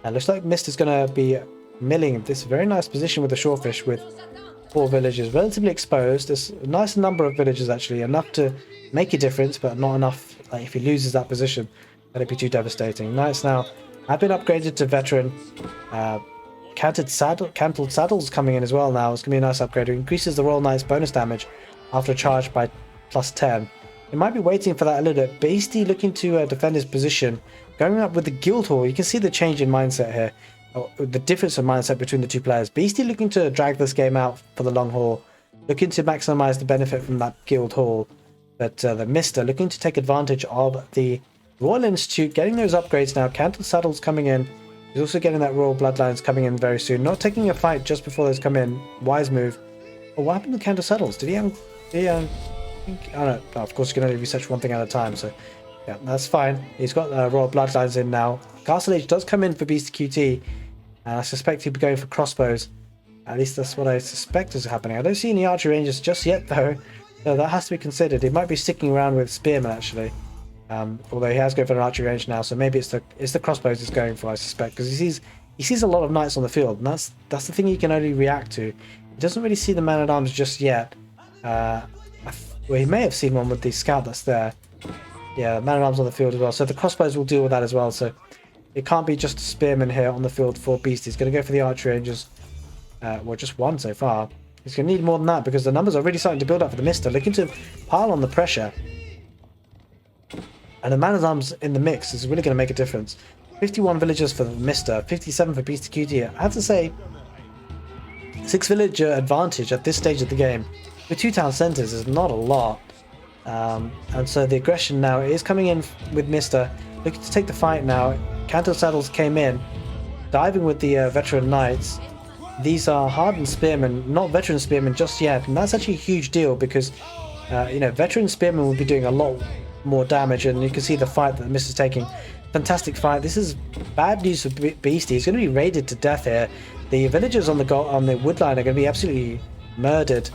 And looks like Mist is going to be milling this very nice position with the shorefish, with 4 villages relatively exposed. There's a nice number of villages actually, enough to make a difference, but not enough. Like if he loses that position, that'd be too devastating. Knights now have been upgraded to veteran. Cantled saddles coming in as well now. It's going to be a nice upgrade. It increases the Royal Knight's bonus damage after a charge by +10. He might be waiting for that a little bit. Beasty looking to defend his position. Going up with the Guildhall, you can see the change in mindset here. The difference in mindset between the two players. Beasty looking to drag this game out for the long haul. Looking to maximize the benefit from that Guildhall. But the Mista looking to take advantage of the Royal Institute. Getting those upgrades now. Cantled saddles coming in. He's also getting that Royal Bloodlines coming in very soon. Not taking a fight just before those come in. Wise move. Oh, what happened to Cantled saddles? Did he have... I don't know. Of course, you can only research one thing at a time, so yeah, that's fine. He's got Royal Bloodlines in now. Castle Age does come in for Beastyqt, and I suspect he'll be going for crossbows. At least that's what I suspect is happening. I don't see any archery ranges just yet, though. So that has to be considered. He might be sticking around with spearmen, actually. Although he has gone for an archery range now, so maybe it's the crossbows he's going for, I suspect, because he sees a lot of knights on the field, and that's the thing he can only react to. He doesn't really see the man-at-arms just yet. Well, he may have seen one with the scout that's there. Yeah, man-at-arms on the field as well. So the crossbows will deal with that as well. So it can't be just a spearman here on the field for Beast. He's going to go for the archery rangers. Well, just one so far. He's going to need more than that, because the numbers are really starting to build up for the Mista. Looking to pile on the pressure. And the man-at-arms in the mix is really going to make a difference. 51 villagers for the Mista, 57 for Beastyqt. I have to say, 6 villager advantage at this stage of the game with 2 town centres is not a lot. And so the aggression now is coming in with Mista, looking to take the fight now. Cantled saddles came in, diving with the veteran knights. These are hardened spearmen, not veteran spearmen just yet, and that's actually a huge deal, because you know, veteran spearmen will be doing a lot more damage, and you can see the fight that the Mista's taking. Fantastic fight. This is bad news for Beastie. He's going to be raided to death here. The villagers on the woodline are going to be absolutely murdered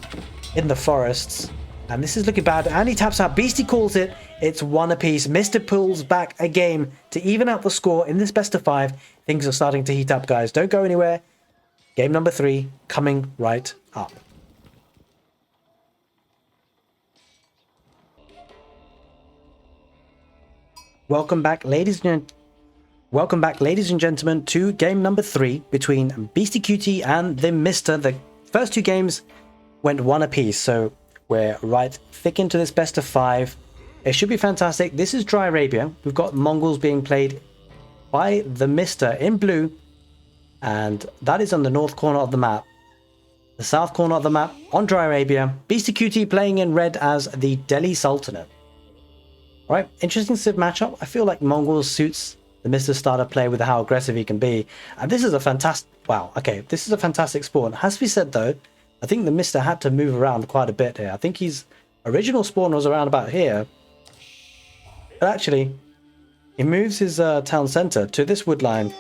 in the forests. And this is looking bad. And he taps out. Beastie calls it. It's 1 apiece. Mista pulls back a game to even out the score in this best of 5. Things are starting to heat up, guys. Don't go anywhere. Game number 3 coming right up. Welcome back, ladies and gentlemen, to game number 3 between Beastyqt and the Mista. The first 2 games went 1 apiece, so we're right thick into this best of 5. It should be fantastic. This is Dry Arabia. We've got Mongols being played by the Mista in blue, and that is on the north corner of the map. The south corner of the map on Dry Arabia. Beastyqt playing in red as the Delhi Sultanate. Right, interesting civ matchup. I feel like Mongols suits the Mista starter play with how aggressive he can be. And this is a fantastic... Wow, okay, this is a fantastic spawn. Has to be said, though, I think the Mista had to move around quite a bit here. I think his original spawn was around about here. But actually, he moves his town centre to this woodline.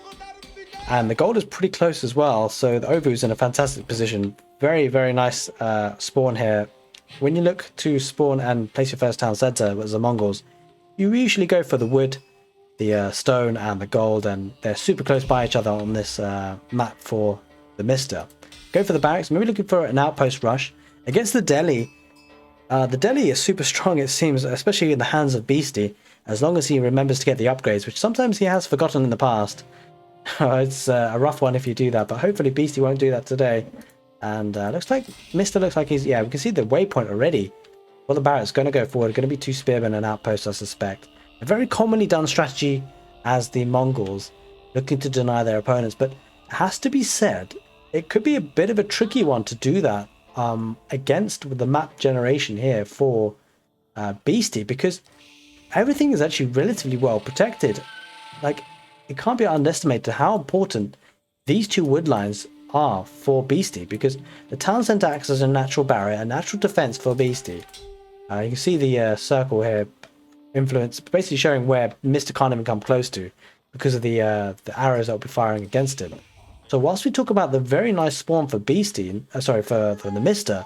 And the gold is pretty close as well, so the Ovu's in a fantastic position. Very, very nice spawn here. When you look to spawn and place your first town centre as the Mongols, you usually go for the wood, the stone and the gold, and they're super close by each other on this map for the Mista. Go for the barracks, maybe looking for an outpost rush. Against the Delhi, the Delhi is super strong, it seems, especially in the hands of Beastie, as long as he remembers to get the upgrades, which sometimes he has forgotten in the past. It's a rough one if you do that, but hopefully Beastie won't do that today. And looks like Mista looks like he's... Yeah, we can see the waypoint already. Well, the Barrett's going to go forward. Going to be 2 spearmen and outposts, I suspect. A very commonly done strategy as the Mongols looking to deny their opponents. But it has to be said, it could be a bit of a tricky one to do that against the map generation here for Beastie, because everything is actually relatively well protected. Like, it can't be underestimated how important these 2 woodlines are for Beastie, because the town centre acts as a natural barrier, a natural defense for Beastie. You can see the circle here, influence, basically showing where Mista can't even come close to because of the arrows that will be firing against him. So whilst we talk about the very nice spawn for Beastie, for the Mista,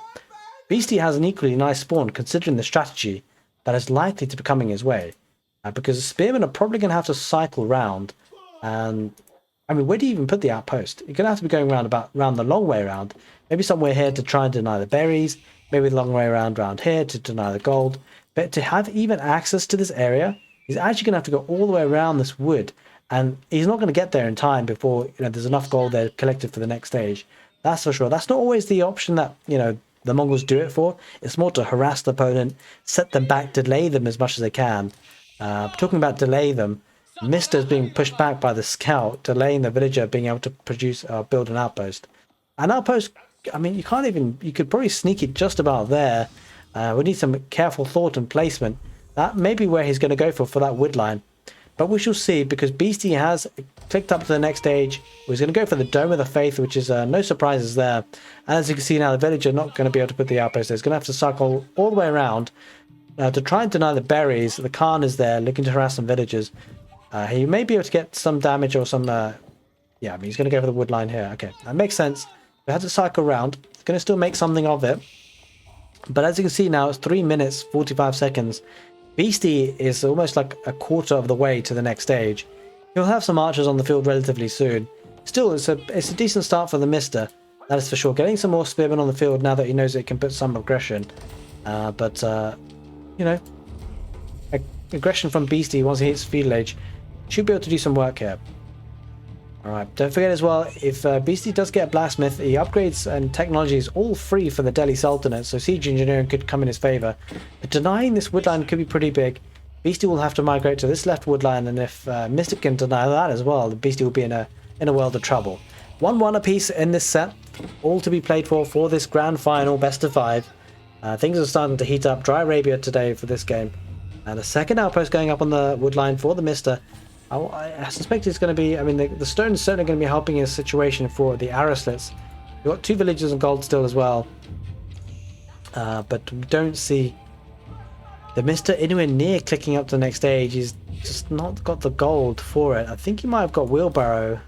Beastie has an equally nice spawn considering the strategy that is likely to be coming his way, because the spearmen are probably going to have to cycle round. And I mean, where do you even put the outpost? You're going to have to be going round the long way around. Maybe somewhere here to try and deny the berries. Maybe the long way around here to deny the gold. But to have even access to this area, he's actually going to have to go all the way around this wood. And he's not going to get there in time before there's enough gold there collected for the next stage. That's for sure. That's not always the option that the Mongols do it for. It's more to harass the opponent, set them back, delay them as much as they can. Talking about delay them, Mista is being pushed back by the scout, delaying the villager being able to build an outpost. An outpost, I mean, you could probably sneak it just about there. We need some careful thought and placement. That may be where he's going to go for that wood line. But we shall see, because Beastie has clicked up to the next stage. He's going to go for the Dome of the Faith, which is no surprises there. And as you can see now, the villager not going to be able to put the outpost there. He's going to have to cycle all the way around to try and deny the berries. The Khan is there looking to harass some villagers. He may be able to get some damage or some... yeah, I mean, he's going to go for the wood line here. Okay, that makes sense. We had to cycle around. He's going to still make something of it. But as you can see now, it's 3 minutes, 45 seconds. Beastie is almost like a quarter of the way to the next stage. He'll have some archers on the field relatively soon. Still, it's a decent start for the Mista, that is for sure. Getting some more spearmen on the field now that he knows it can put some aggression. Aggression from Beastie once he hits field age should be able to do some work here. Alright, don't forget as well, if Beastie does get a blacksmith, the upgrades and technology is all free for the Delhi Sultanate, so siege engineering could come in his favour. But denying this woodline could be pretty big. Beastie will have to migrate to this left woodline, and if Mista can deny that as well, the Beastie will be in a world of trouble. 1-1 apiece in this set, all to be played for this grand final, best of 5. Things are starting to heat up. Dry Arabia today for this game. And a second outpost going up on the woodline for the Mista. I suspect it's going to be... I mean, the stone is certainly going to be helping his situation for the arrow slits. We've got 2 villages and gold still as well. But we don't see The Mista anywhere near clicking up to the next stage. He's just not got the gold for it. I think he might have got wheelbarrow.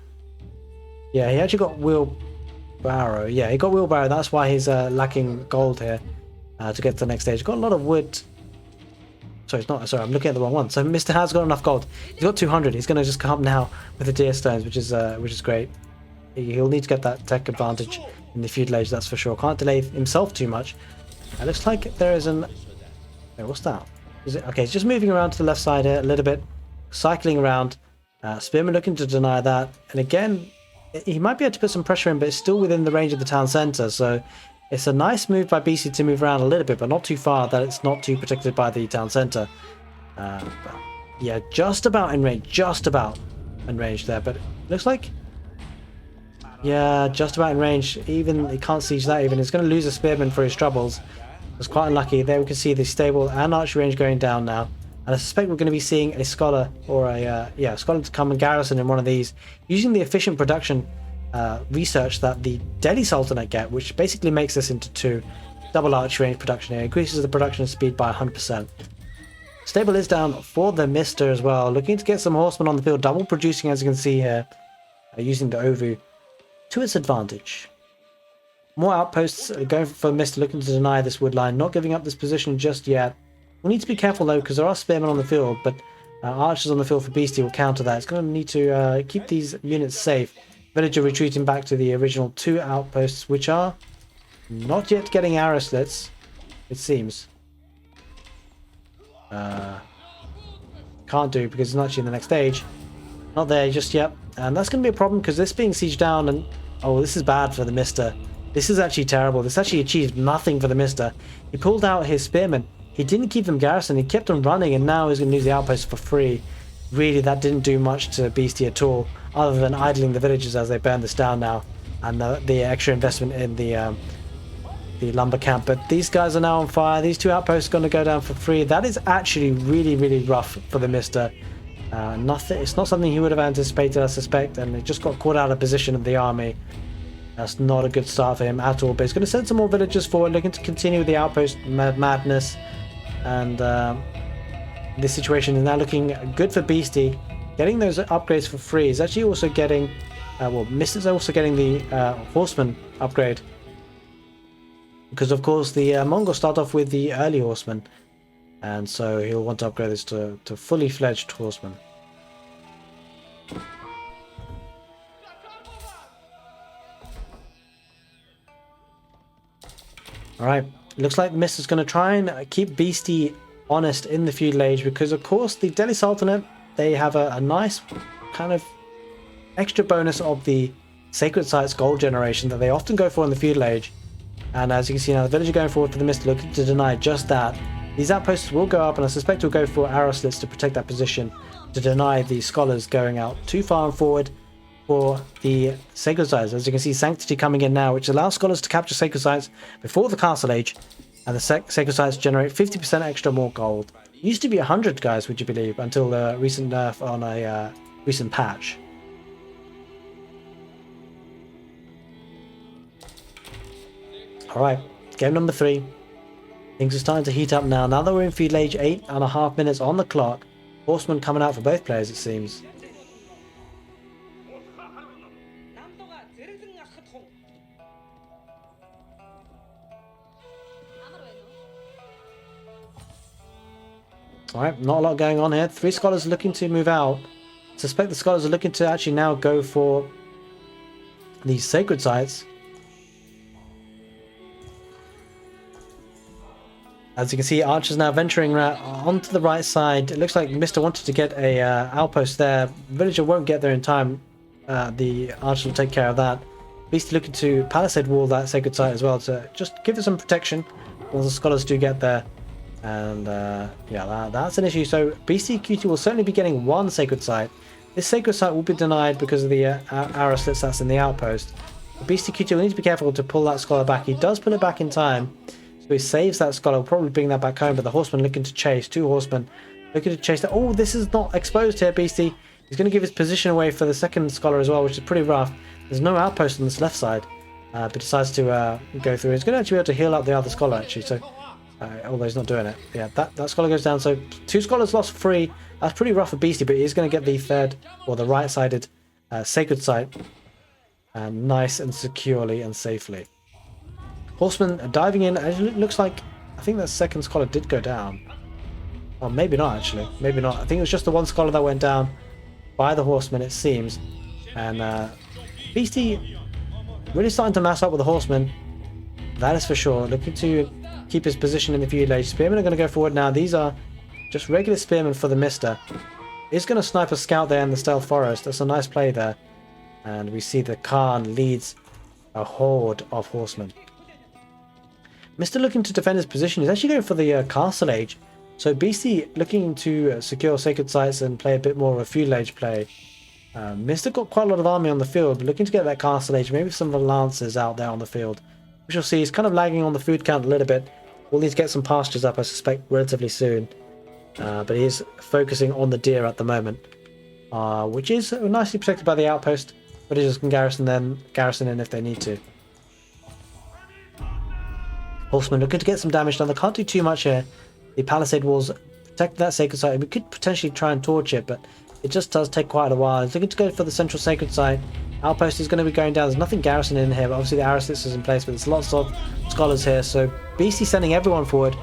Yeah, he actually got wheelbarrow. Yeah, he got wheelbarrow. That's why he's lacking gold here to get to the next stage. Got a lot of wood. Sorry, it's not. Sorry, I'm looking at the wrong one. So Mista has got enough gold. He's got 200. He's going to just come up now with the deer stones, which is great. He'll need to get that tech advantage in the feudal age, that's for sure. Can't delay himself too much. It looks like there is an... Wait, what's that? Is it... Okay, he's just moving around to the left side here a little bit. Cycling around. Spearman looking to deny that. And again, he might be able to put some pressure in, but it's still within the range of the town centre. So it's a nice move by Beastyqt to move around a little bit, but not too far that it's not too protected by the town centre. Yeah, just about in range. Just about in range there. But it looks like... Yeah, just about in range. Even he can't siege that even. He's going to lose a spearman for his troubles. It's quite unlucky. There we can see the stable and archery range going down now. And I suspect we're going to be seeing a scholar or a scholar to come and garrison in one of these, using the efficient production research that the Delhi Sultanate get, which basically makes this into 2 double archery range production here. Increases the production speed by 100%. Stable is down for the Mista as well, looking to get some horsemen on the field, double producing as you can see here, using the Aoe4 to its advantage. More outposts going for Mista, looking to deny this wood line, not giving up this position just yet. We need to be careful though, because there are spearmen on the field, but archers on the field for Beastyqt will counter that. It's going to need to keep these units safe. Villager retreating back to the original 2 outposts, which are not yet getting arrow slits, it seems. Can't do because it's not actually in the next stage. Not there just yet. And that's going to be a problem because this being sieged down and... Oh, this is bad for the Mista. This is actually terrible. This actually achieved nothing for the Mista. He pulled out his spearmen. He didn't keep them garrisoned. He kept them running and now he's going to lose the outpost for free. Really, that didn't do much to Beastyqt at all, other than idling the villagers as they burn this down now. And the extra investment in the lumber camp. But these guys are now on fire. These 2 outposts are going to go down for free. That is actually really, really rough for the Mista. It's not something he would have anticipated, I suspect, and it just got caught out of position of the army. That's not a good start for him at all, but he's going to send some more villagers forward, looking to continue the outpost madness, and this situation is now looking good for Beastyqt. Getting those upgrades for free is actually also getting, Mista's also getting the horseman upgrade, because of course the Mongols start off with the early horsemen. And so he'll want to upgrade this to fully fledged horsemen. Alright, looks like Mista's going to try and keep Beastyqt honest in the feudal age, because of course the Delhi Sultanate, they have a nice kind of extra bonus of the sacred sites gold generation that they often go for in the feudal age. And as you can see now, the village are going forward for the Mista, looking to deny just that. These outposts will go up, and I suspect will go for arrow slits to protect that position, to deny the scholars going out too far and forward for the sacred sites. As you can see, sanctity coming in now, which allows scholars to capture sacred sites before the castle age, and the sacred sites generate 50% extra more gold. It used to be 100, guys, would you believe, until the recent nerf on a recent patch. Alright, game number 3. Things are starting to heat up now. Now that we're in feudal age, 8.5 minutes on the clock. Horsemen coming out for both players, it seems. Alright, not a lot going on here. 3 scholars looking to move out. I suspect the scholars are looking to actually now go for these sacred sites. As you can see, archers now venturing onto the right side. It looks like Mista wanted to get a outpost there. Villager won't get there in time. The archers will take care of that. Beastyqt looking to palisade wall that sacred site as well to just give it some protection while the scholars do get there. And yeah, that's an issue. So Beastyqt will certainly be getting 1 sacred site. This sacred site will be denied because of the arrow slits that's in the outpost. Beastyqt will need to be careful to pull that scholar back. He does pull it back in time. So he saves that scholar, will probably bring that back home, but the horseman looking to chase, 2 horsemen looking to chase that. Oh, this is not exposed here, Beastyqt. He's going to give his position away for the second scholar as well, which is pretty rough. There's no outpost on this left side, but decides to go through. He's going to actually be able to heal up the other scholar, actually. So Although he's not doing it. Yeah, that scholar goes down. So 2 scholars lost 3. That's pretty rough for Beastie, but he's going to get the third, or the right-sided sacred site. Nice and securely and safely. Horseman diving in. It looks like, I think that second scholar did go down. Or maybe not, actually. Maybe not. I think it was just the one scholar that went down by the horseman, it seems. And Beastie really starting to mass up with the horseman. That is for sure. Looking to keep his position in the feud lane. Spearmen are going to go forward now. These are just regular spearmen for the Mista. He's going to snipe a scout there in the stealth forest. That's a nice play there. And we see that Khan leads a horde of horsemen. Mista looking to defend his position. He's actually going for the castle age. So Beastie looking to secure sacred sites and play a bit more of a feudal age play. Mista got quite a lot of army on the field, looking to get that castle age, maybe some of the lancers out there on the field. We shall see. He's kind of lagging on the food count a little bit. We'll need to get some pastures up, I suspect, relatively soon. But he is focusing on the deer at the moment, which is nicely protected by the outpost. But he just can garrison in if they need to. Horsemen looking to get some damage done. They can't do too much here. The palisade walls protect that sacred site. We could potentially try and torch it, but it just does take quite a while. He's looking to go for the central sacred site. Outpost is going to be going down. There's nothing garrison in here, but obviously the arrow slips is in place, but there's lots of scholars here. So Beastie sending everyone forward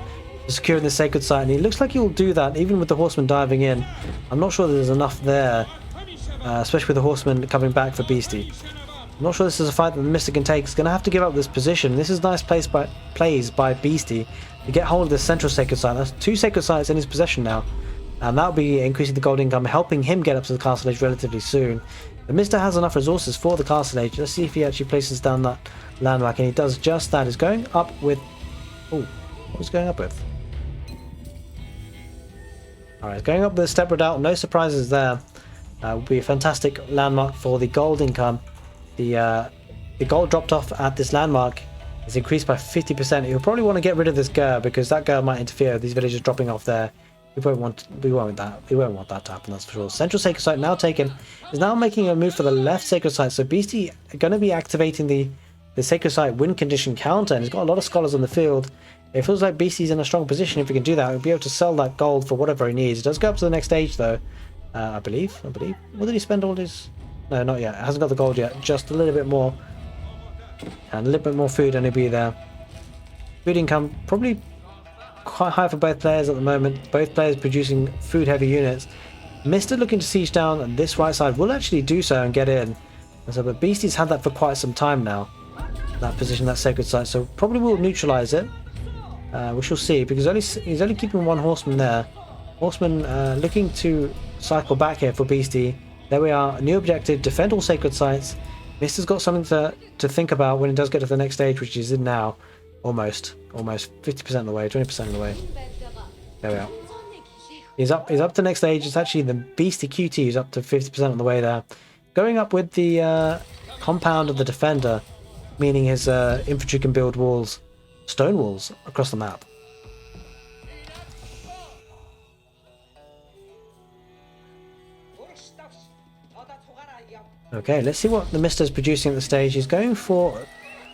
to securing the sacred site, and he looks like he'll do that even with the horsemen diving in. I'm not sure there's enough there, especially with the horsemen coming back for Beastie. I'm not sure this is a fight that the Mista can take. He's going to have to give up this position. This is nice plays by Beastie to get hold of this central sacred site. That's 2 sacred sites in his possession now, and that'll be increasing the gold income, helping him get up to the castle age relatively soon. The Mista has enough resources for the castle age. Let's see if he actually places down that landmark, and he does just that. He's going up with... Oh, what was going up with? Alright, going up with a step redoubt. No surprises there. Will be a fantastic landmark for the gold income. The gold dropped off at this landmark is increased by 50%. You'll probably want to get rid of this girl, because that girl might interfere with these villagers dropping off there. We won't want that to happen, that's for sure. Central sacred site now taken. Is now making a move for the left sacred site. So Beastie are going to be activating the sacred site win condition counter, and he's got a lot of scholars on the field. It feels like Beastie's in a strong position. If he can do that, he'll be able to sell that gold for whatever he needs. It does go up to the next stage though. I believe. What did he spend all his... No, not yet. It hasn't got the gold yet. Just a little bit more. And a little bit more food, and he'll be there. Food income probably quite high for both players at the moment. Both players producing food-heavy units. Mista looking to siege down this right side will actually do so and get in. And so, but Beastie's had that for quite some time now. That position, that sacred site. So probably will neutralize it. We shall see, because he's only keeping 1 horseman there. Horseman looking to cycle back here for Beastie. There we are. New objective, defend all sacred sites. Mista's got something to think about when it does get to the next stage, which he's in now. Almost 50% of the way, 20% of the way. There we are. He's up to the next stage. It's actually the Beastyqt who's up to 50% of the way there. Going up with the compound of the defender, meaning his infantry can build walls, stone walls across the map. Okay, let's see what the Mista is producing at the stage. He's going for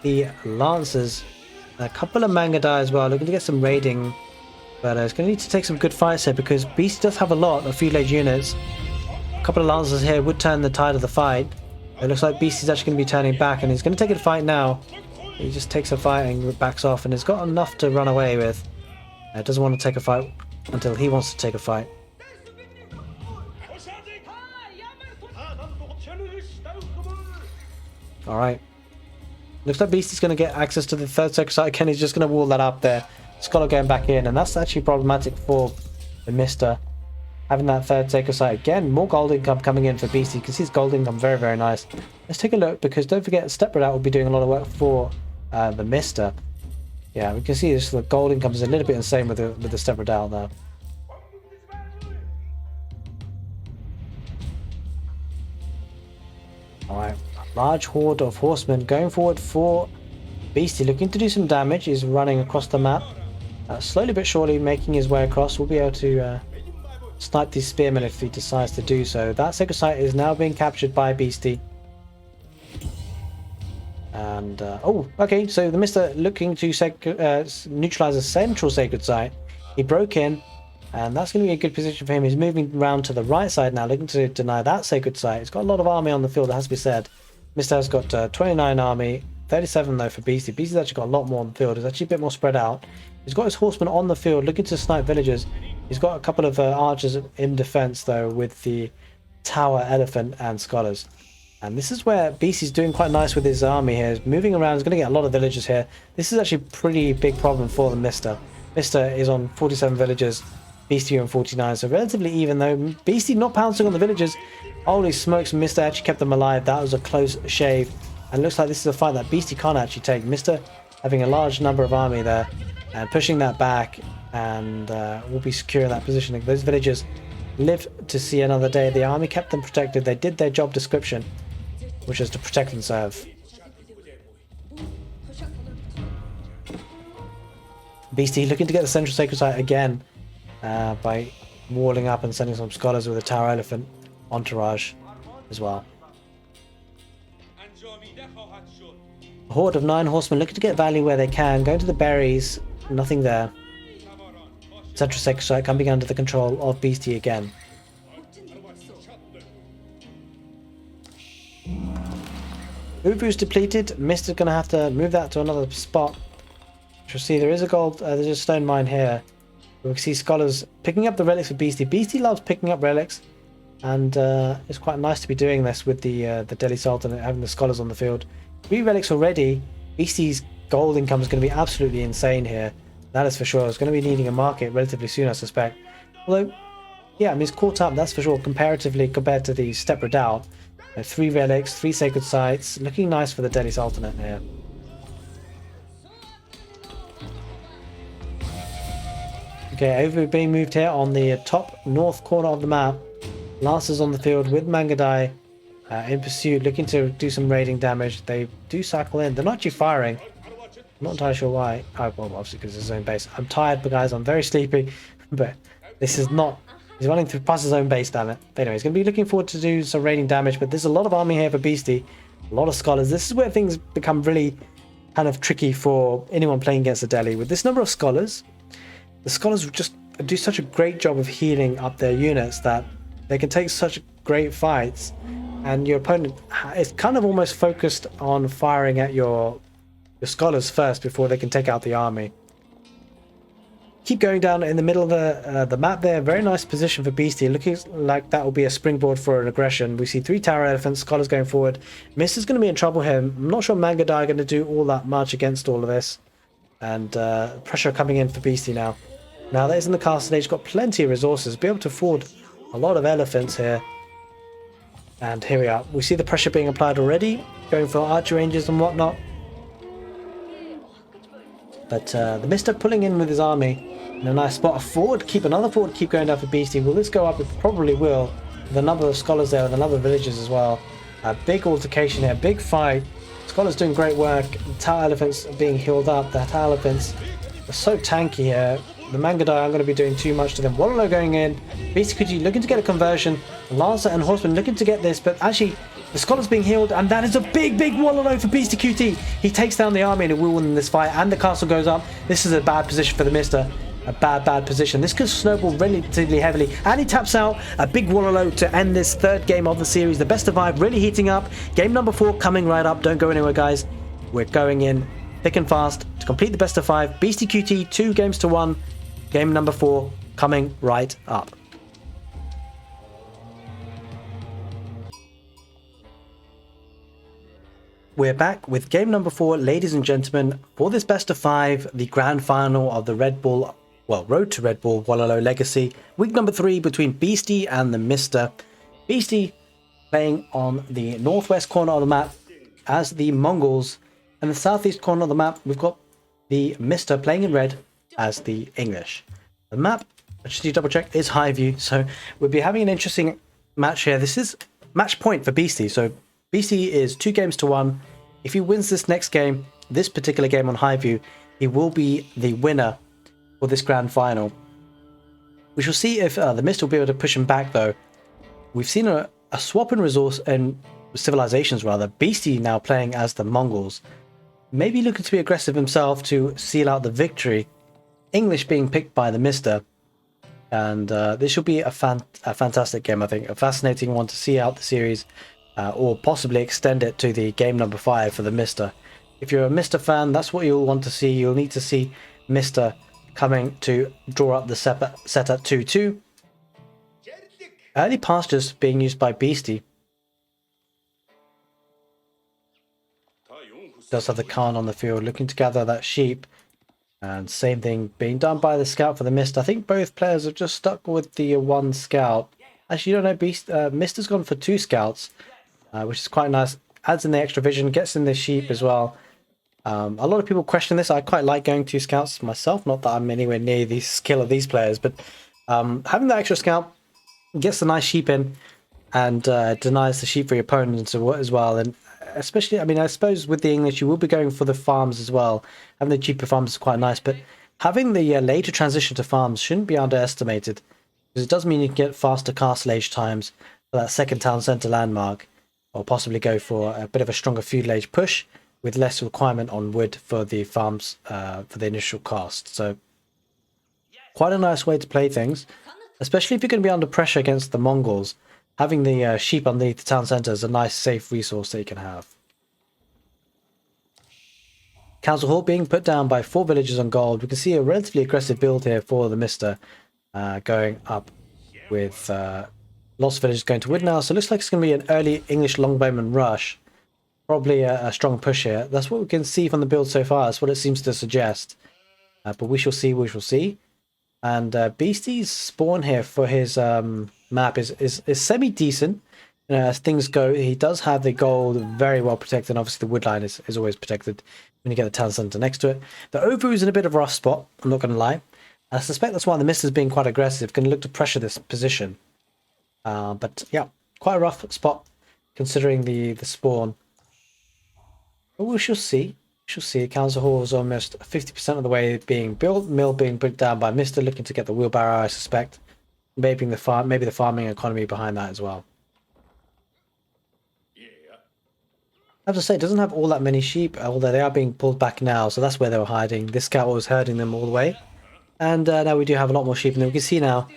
the Lancers, a couple of Mangadai as well, looking to get some raiding. But he's going to need to take some good fights here, because Beast does have a lot of feudal age units. A couple of Lancers here would turn the tide of the fight. It looks like Beast is actually going to be turning back, and he's going to take a fight now. He just takes a fight and backs off, and he's got enough to run away with. Doesn't want to take a fight until he wants to take a fight. Alright. Looks like Beastie's going to get access to the third sacred site again. He's just going to wall that up there. Scholar going back in, and that's actually problematic for the Mista. Having that third sacred site again. More gold income coming in for Beastie. You can see his gold income very, very nice. Let's take a look, because don't forget, Step Redoubt will be doing a lot of work for the Mista. Yeah, we can see this. The gold income is a little bit insane with the Step Redoubt there. Alright. Large horde of horsemen going forward for Beastie, looking to do some damage. He's running across the map, slowly but surely making his way across. We'll be able to snipe these spearmen if he decides to do so. That sacred site is now being captured by Beastie. And, oh, okay, so the Mista looking to neutralize a central sacred site. He broke in, and that's going to be a good position for him. He's moving around to the right side now, looking to deny that sacred site. He's got a lot of army on the field, it has to be said. Mista has got 29 army, 37 though for Beasty. Beasty's actually got a lot more on the field. It's actually a bit more spread out. He's got his horsemen on the field, looking to snipe villagers. He's got a couple of archers in defense, though, with the tower, elephant, and scholars. And this is where Beasty's doing quite nice with his army here. He's moving around. He's going to get a lot of villagers here. This is actually a pretty big problem for the Mista. Mista is on 47 villagers. Beasty on 49. So relatively even, though. Beasty not pouncing on the villagers. Holy smokes, Mista actually kept them alive. That was a close shave. And looks like this is a fight that Beasty can't actually take. Mista having a large number of army there. And pushing that back. And will be securing that position. Those villagers live to see another day. The army kept them protected. They did their job description, which is to protect and serve. Beasty looking to get the central sacred site again by walling up and sending some scholars with a tower elephant entourage as well. A horde of 9 horsemen looking to get value where they can, going to the berries, nothing there. Central sacred site coming under the control of Beasty again. Ubu's depleted. Mista's going to have to move that to another spot. You'll see there is a gold, there's a stone mine here. We can see scholars picking up the relics for Beasty. Beasty loves picking up relics, and it's quite nice to be doing this with the Delhi Sultanate, having the scholars on the field. 3 relics already. Beasty's gold income is going to be absolutely insane here. That is for sure. It's going to be needing a market relatively soon, I suspect. Although, yeah, I mean, it's caught up, that's for sure, comparatively compared to the Steppe Redoubt. 3 relics, 3 sacred sites, looking nice for the Delhi Sultanate here. Okay, over being moved here on the top north corner of the map. Lancers on the field with Mangadai in pursuit, looking to do some raiding damage. They do cycle in. They're not actually firing. I'm not entirely sure why. Oh, well, obviously because it's his own base. I'm tired, but guys, I'm very sleepy. But this is not... He's running through past his own base, damn it. But anyway, he's going to be looking forward to do some raiding damage, but there's a lot of army here for Beasty. A lot of scholars. This is where things become really kind of tricky for anyone playing against the Delhi. With this number of scholars, the scholars just do such a great job of healing up their units that they can take such great fights, and your opponent is kind of almost focused on firing at your scholars first before they can take out the army. Keep going down in the middle of the map there. Very nice position for Beasty. Looking like that will be a springboard for an aggression. We see 3 tower elephants, scholars going forward. Mista's going to be in trouble here. I'm not sure Mangadai are going to do all that much against all of this. And pressure coming in for Beasty now. Now that is in the castle stage. Got plenty of resources. Be able to afford a lot of elephants here. And here we are. We see the pressure being applied already. Going for archer ranges and whatnot. But the Mista pulling in with his army in a nice spot. A forward, keep another forward, keep going down for Beasty. Will this go up? It probably will. With a number of scholars there, with a number of villagers as well. A big altercation here, big fight. Scholars doing great work. The tower elephants are being healed up. The tower elephants are so tanky here. The Mangadai aren't going to be doing too much to them. Wololo going in. Beastyqt looking to get a conversion. Lancer and Horseman looking to get this, but actually the scholars being healed, and that is a big Wololo for Beastyqt. He takes down the army and it will win this fight, and the castle goes up. This is a bad position for the Mista. A bad position. This could snowball relatively heavily, and he taps out a big Wololo to end this 3rd game of the series. The best of 5 really heating up. Game number 4 coming right up. Don't go anywhere, guys. We're going in thick and fast to complete the best of 5. Beastyqt 2 games to 1. Game number 4 coming right up. We're back with game number 4, ladies and gentlemen, for this best of 5, the grand final of the Redbull, Road to Redbull Wololo Legacy. Week number 3 between Beasty and the Mista. Beasty playing on the northwest corner of the map as the Mongols, and the southeast corner of the map we've got the Mista playing in red as the English. The map, I just need to double check, is high view, so we'll be having an interesting match here. This is match point for Beasty, so Beasty is 2 games to 1. If he wins this next game, this particular game on high view, he will be the winner for this grand final. We shall see if the Mist will be able to push him back, though. We've seen a swap in resource and civilizations rather. Beasty now playing as the Mongols. Maybe looking to be aggressive himself to seal out the victory. English being picked by the Mista. And this should be a fantastic game, I think. A fascinating one to see out the series. Or possibly extend it to the game number 5 for the Mista. If you're a Mista fan, that's what you'll want to see. You'll need to see Mista coming to draw up the set at 2-2. Early pastures being used by Beasty. Does have the Khan on the field looking to gather that sheep. And same thing being done by the scout for the Mist. I think both players have just stuck with the one scout. Actually, you don't know, Mist has gone for 2 scouts, which is quite nice. Adds in the extra vision, gets in the sheep as well. A lot of people question this. I quite like going 2 scouts myself. Not that I'm anywhere near the skill of these players, but having that extra scout gets the nice sheep in and denies the sheep for your opponents as well. And especially, I mean, I suppose with the English, you will be going for the farms as well. Having the cheaper farms is quite nice, but having the later transition to farms shouldn't be underestimated, because it does mean you can get faster castle age times for that second town centre landmark, or possibly go for a bit of a stronger feudal age push with less requirement on wood for the farms for the initial cost. So quite a nice way to play things, especially if you're going to be under pressure against the Mongols. Having the sheep underneath the town centre is a nice safe resource that you can have. Council Hall being put down by 4 villagers on gold. We can see a relatively aggressive build here for the Mista, going up with lots of villagers going to wood now. So it looks like it's going to be an early English longbowman rush. Probably a strong push here. That's what we can see from the build so far. That's what it seems to suggest. But we shall see, we shall see. And Beastie's spawn here for his map is semi-decent. As things go, he does have the gold very well protected. And obviously the wood line is always protected when you get the town centre next to it. The Ovu is in a bit of a rough spot, I'm not going to lie. I suspect that's why the Mista's being quite aggressive, going to look to pressure this position. But yeah, quite a rough spot considering the spawn. But we shall see. We shall see. Council Hall is almost 50% of the way being built. Mill being put down by Mista, looking to get the wheelbarrow, I suspect. Maybe the farming economy behind that as well. I have to say, it doesn't have all that many sheep, although they are being pulled back now, so that's where they were hiding. This scout was herding them all the way. And now we do have a lot more sheep, and then we can see now,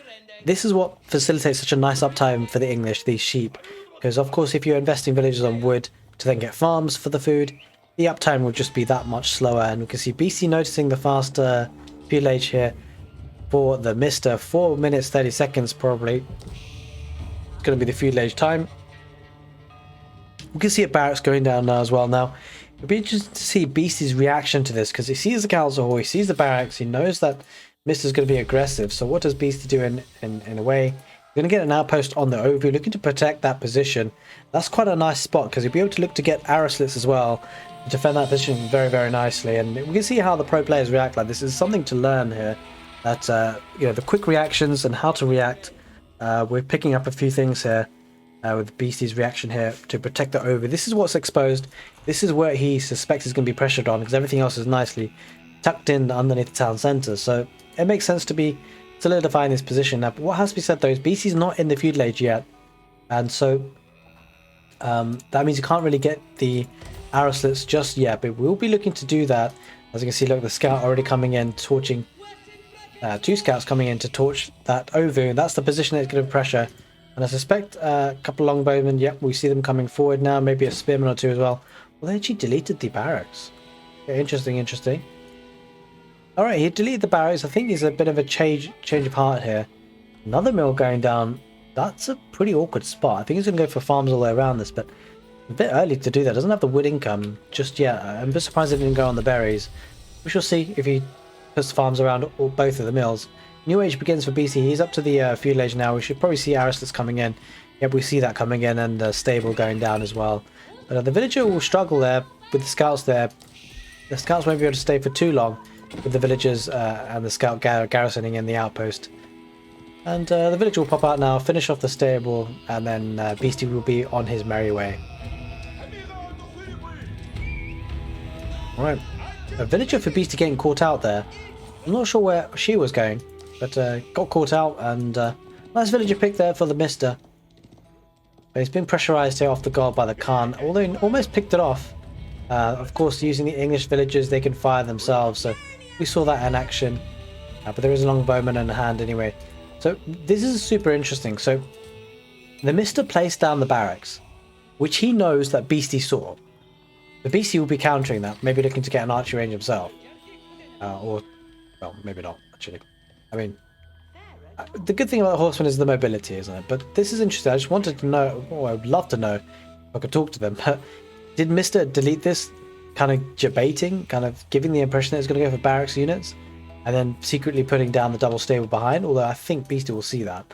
this is what facilitates such a nice uptime for the English, these sheep. Because of course, if you're investing villages on wood to then get farms for the food, the uptime will just be that much slower. And we can see BC noticing the faster feudal age here for the Mista. 4 minutes 30 seconds probably. It's going to be the feudal age time. We can see it barracks going down now as well. Now, it'll be interesting to see Beastie's reaction to this, because he sees the council hall, he sees the barracks, he knows that Mista's going to be aggressive. So what does Beastie do in a way? We're going to get an outpost on the Ovu, looking to protect that position. That's quite a nice spot, because he'll be able to look to get arrow slits as well, to defend that position very, very nicely. And we can see how the pro players react like this. Is something to learn here, that you know, the quick reactions and how to react. We're picking up a few things here. With Beastie's reaction here to protect the Ovu. This is what's exposed. This is where he suspects he's going to be pressured on, because everything else is nicely tucked in underneath the town centre. So it makes sense to be solidifying this position. Now, but what has to be said though is Beastie's not in the feudal age yet, and so that means you can't really get the arrow slits just yet. But we'll be looking to do that. As you can see, look, the scout already coming in, torching. 2 scouts coming in to torch that Ovu. That's the position that's going to pressure. And I suspect a couple of longbowmen, yep, we see them coming forward now, maybe a spearman or 2 as well. Well, they actually deleted the barracks. Okay, interesting, interesting. Alright, he deleted the barracks. I think there's a bit of a change of heart here. Another mill going down. That's a pretty awkward spot. I think he's going to go for farms all the way around this, but a bit early to do that. Doesn't have the wood income just yet. I'm a bit surprised it didn't go on the berries. We shall see if he puts the farms around both of the mills. New age begins for BC. He's up to the feudal age now. We should probably see Aristus coming in. Yep, we see that coming in, and the stable going down as well. But the villager will struggle there with the scouts there. The scouts won't be able to stay for too long with the villagers and the scout garrisoning in the outpost. And the villager will pop out now, finish off the stable, and then Beastie will be on his merry way. Alright, a villager for Beastie getting caught out there. I'm not sure where she was going, but got caught out, and nice villager pick there for the Mista. But he's been pressurized here off the goal by the Khan, although he almost picked it off. Of course, using the English villagers, they can fire themselves, so we saw that in action. But there is a longbowman in hand anyway. So this is super interesting. So the Mista placed down the barracks, which he knows that Beasty saw. The Beasty will be countering that, maybe looking to get an archery range himself. Or, well, maybe not, actually. I mean, the good thing about the Horseman is the mobility, isn't it? But this is interesting. I just wanted to know, I would love to know if I could talk to them. But did Mista delete this kind of debating, kind of giving the impression that it's going to go for barracks units, and then secretly putting down the double stable behind? Although I think Beasty will see that.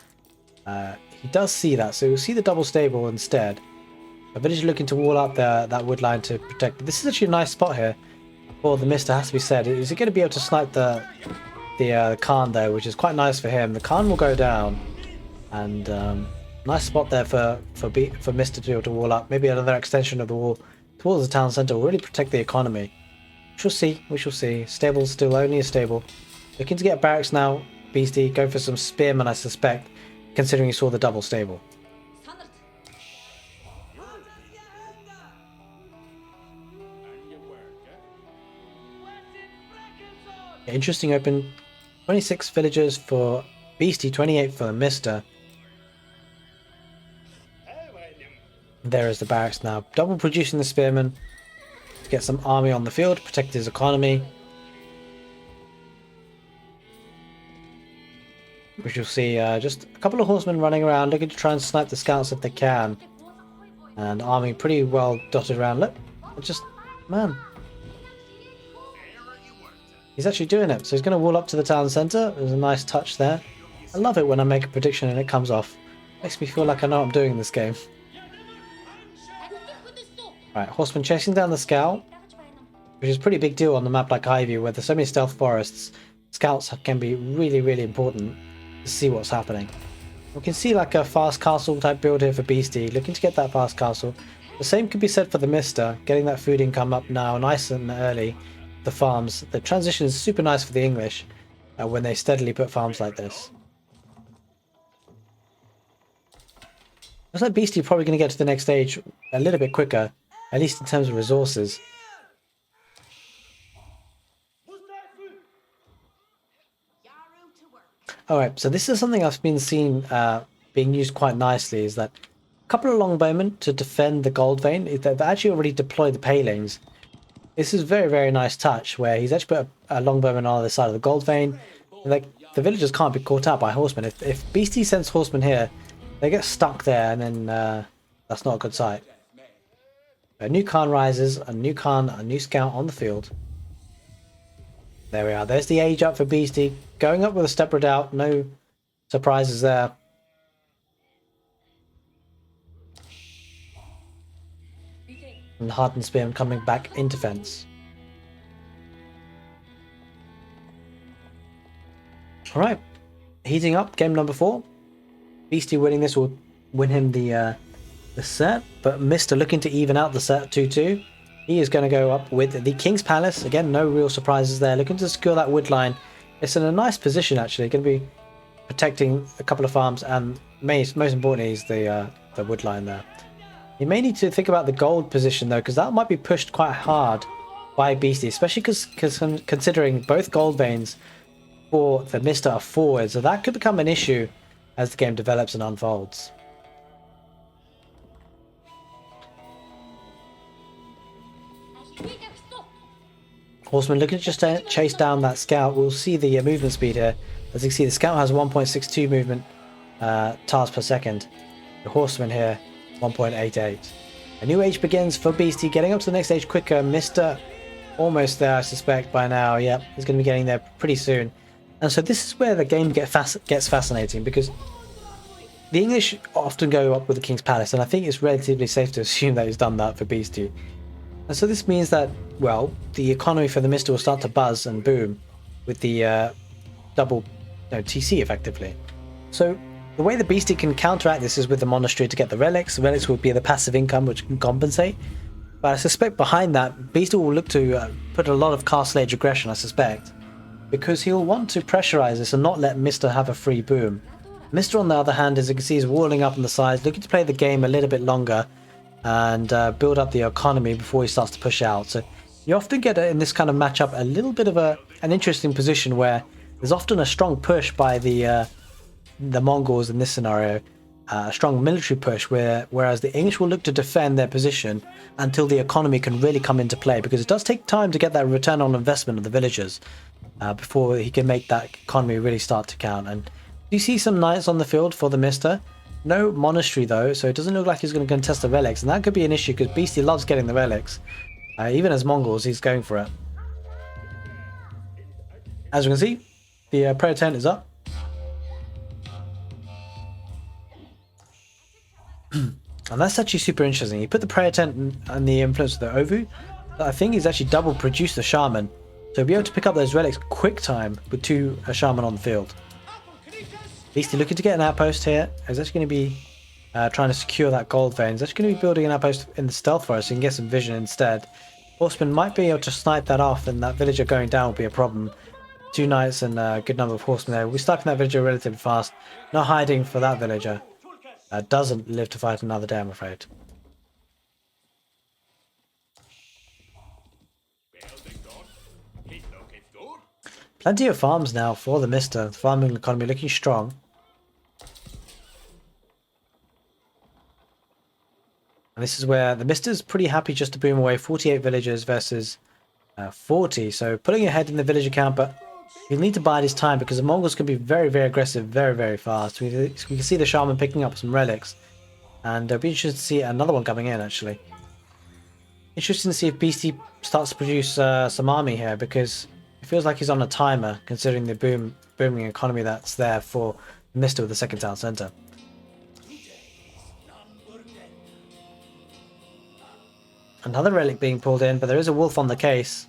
He does see that, so he'll see the double stable instead. A village looking to wall up that wood line to protect. But this is actually a nice spot here for the Mista, has to be said. Is he going to be able to snipe the Khan though, which is quite nice for him. The Khan will go down, and nice spot there for Mista to be able to wall up. Maybe another extension of the wall towards the town centre will really protect the economy. We shall see. We shall see. Stable's still only a stable. Looking to get barracks now. Beasty go for some spearmen, I suspect, considering he saw the double stable. Interesting open. 26 villagers for Beasty, 28 for Mista. There is the barracks now. Double producing the spearmen. Get some army on the field, protect his economy. We shall see just a couple of horsemen running around, looking to try and snipe the scouts if they can. And army pretty well dotted around. Look, just, man. He's actually doing it. So he's going to wall up to the town centre. There's a nice touch there. I love it when I make a prediction and it comes off. Makes me feel like I know what I'm doing in this game. Right, horseman chasing down the scout, which is a pretty big deal on the map like Ivy, where there's so many stealth forests. Scouts can be really, really important to see what's happening. We can see like a fast castle type build here for Beasty, looking to get that fast castle. The same could be said for the Mista, getting that food income up now nice and early. The farms, the transition is super nice for the English when they steadily put farms like this. Looks like Beastie probably going to get to the next stage a little bit quicker, at least in terms of resources. Alright, so this is something I've been seen being used quite nicely, is that a couple of longbowmen to defend the gold vein. They've actually already deployed the palings. This is a very, very nice touch where he's actually put a longbowman on the other side of the gold vein. And like, the villagers can't be caught out by horsemen. If Beastie sends horsemen here, they get stuck there, and then that's not a good sight. A new Khan rises, a new Khan, a new scout on the field. There we are. There's the age up for Beastie. Going up with a step redoubt. No surprises there. And Hardened Spearman coming back into fence. Alright. Heating up. Game number 4. Beastie winning this will win him the set. But Mista looking to even out the set 2-2. He is going to go up with the King's Palace. Again, no real surprises there. Looking to secure that wood line. It's in a nice position, actually. Going to be protecting a couple of farms. And most importantly is the wood line there. You may need to think about the gold position, though, because that might be pushed quite hard by Beastie. Especially considering both gold veins for the Mista are forward. So that could become an issue as the game develops and unfolds. Horseman looking to just chase down that scout. We'll see the movement speed here. As you can see, the scout has 1.62 movement tiles per second. The horseman here, 1.88. A new age begins for Beastie, getting up to the next age quicker. Mista almost there, I suspect, by now. Yep, he's going to be getting there pretty soon. And so this is where the game gets fascinating, because the English often go up with the King's Palace, and I think it's relatively safe to assume that he's done that for Beastie. And so this means that, well, the economy for the Mista will start to buzz and boom with the double TC effectively. So the way the Beastie can counteract this is with the monastery to get the relics. The relics will be the passive income which can compensate. But I suspect behind that, Beastie will look to put a lot of castle age aggression, I suspect. Because he'll want to pressurize this and not let Mista have a free boom. Mista, on the other hand, as you can see, is walling up on the sides, looking to play the game a little bit longer and build up the economy before he starts to push out. So you often get in this kind of matchup a little bit of an interesting position where there's often a strong push by the Mongols in this scenario, a strong military push, whereas the English will look to defend their position until the economy can really come into play, because it does take time to get that return on investment of the villagers before he can make that economy really start to count. And you see some knights on the field for the Mista. No monastery though, so it doesn't look like he's going to contest the relics, and that could be an issue because Beastie loves getting the relics. Even as Mongols, he's going for it. As you can see, the prayer tent is up. And that's actually super interesting. He put the prayer tent and the influence of the Ovu. I think he's actually double produced the shaman. So he'll be able to pick up those relics quick time with two shaman on the field. Beastie looking to get an outpost here. He's actually going to be trying to secure that gold vein. He's actually going to be building an outpost in the stealth forest so he can get some vision instead. Horseman might be able to snipe that off, and that villager going down will be a problem. Two knights and a good number of horsemen there. We're sniping that villager relatively fast. No hiding for that villager. Doesn't live to fight another day, I'm afraid. Plenty of farms now for the Mista. The farming economy looking strong. And this is where the Mista's pretty happy just to boom away 48 villagers versus 40. So putting ahead in the villager count, but he'll need to bide his time because the Mongols can be very, very aggressive, very, very fast. We can see the shaman picking up some relics. And it'll be interesting to see another one coming in, actually. Interesting to see if Beastie starts to produce some army here, because it feels like he's on a timer, considering the booming economy that's there for Mista with the second town centre. Another relic being pulled in, but there is a wolf on the case.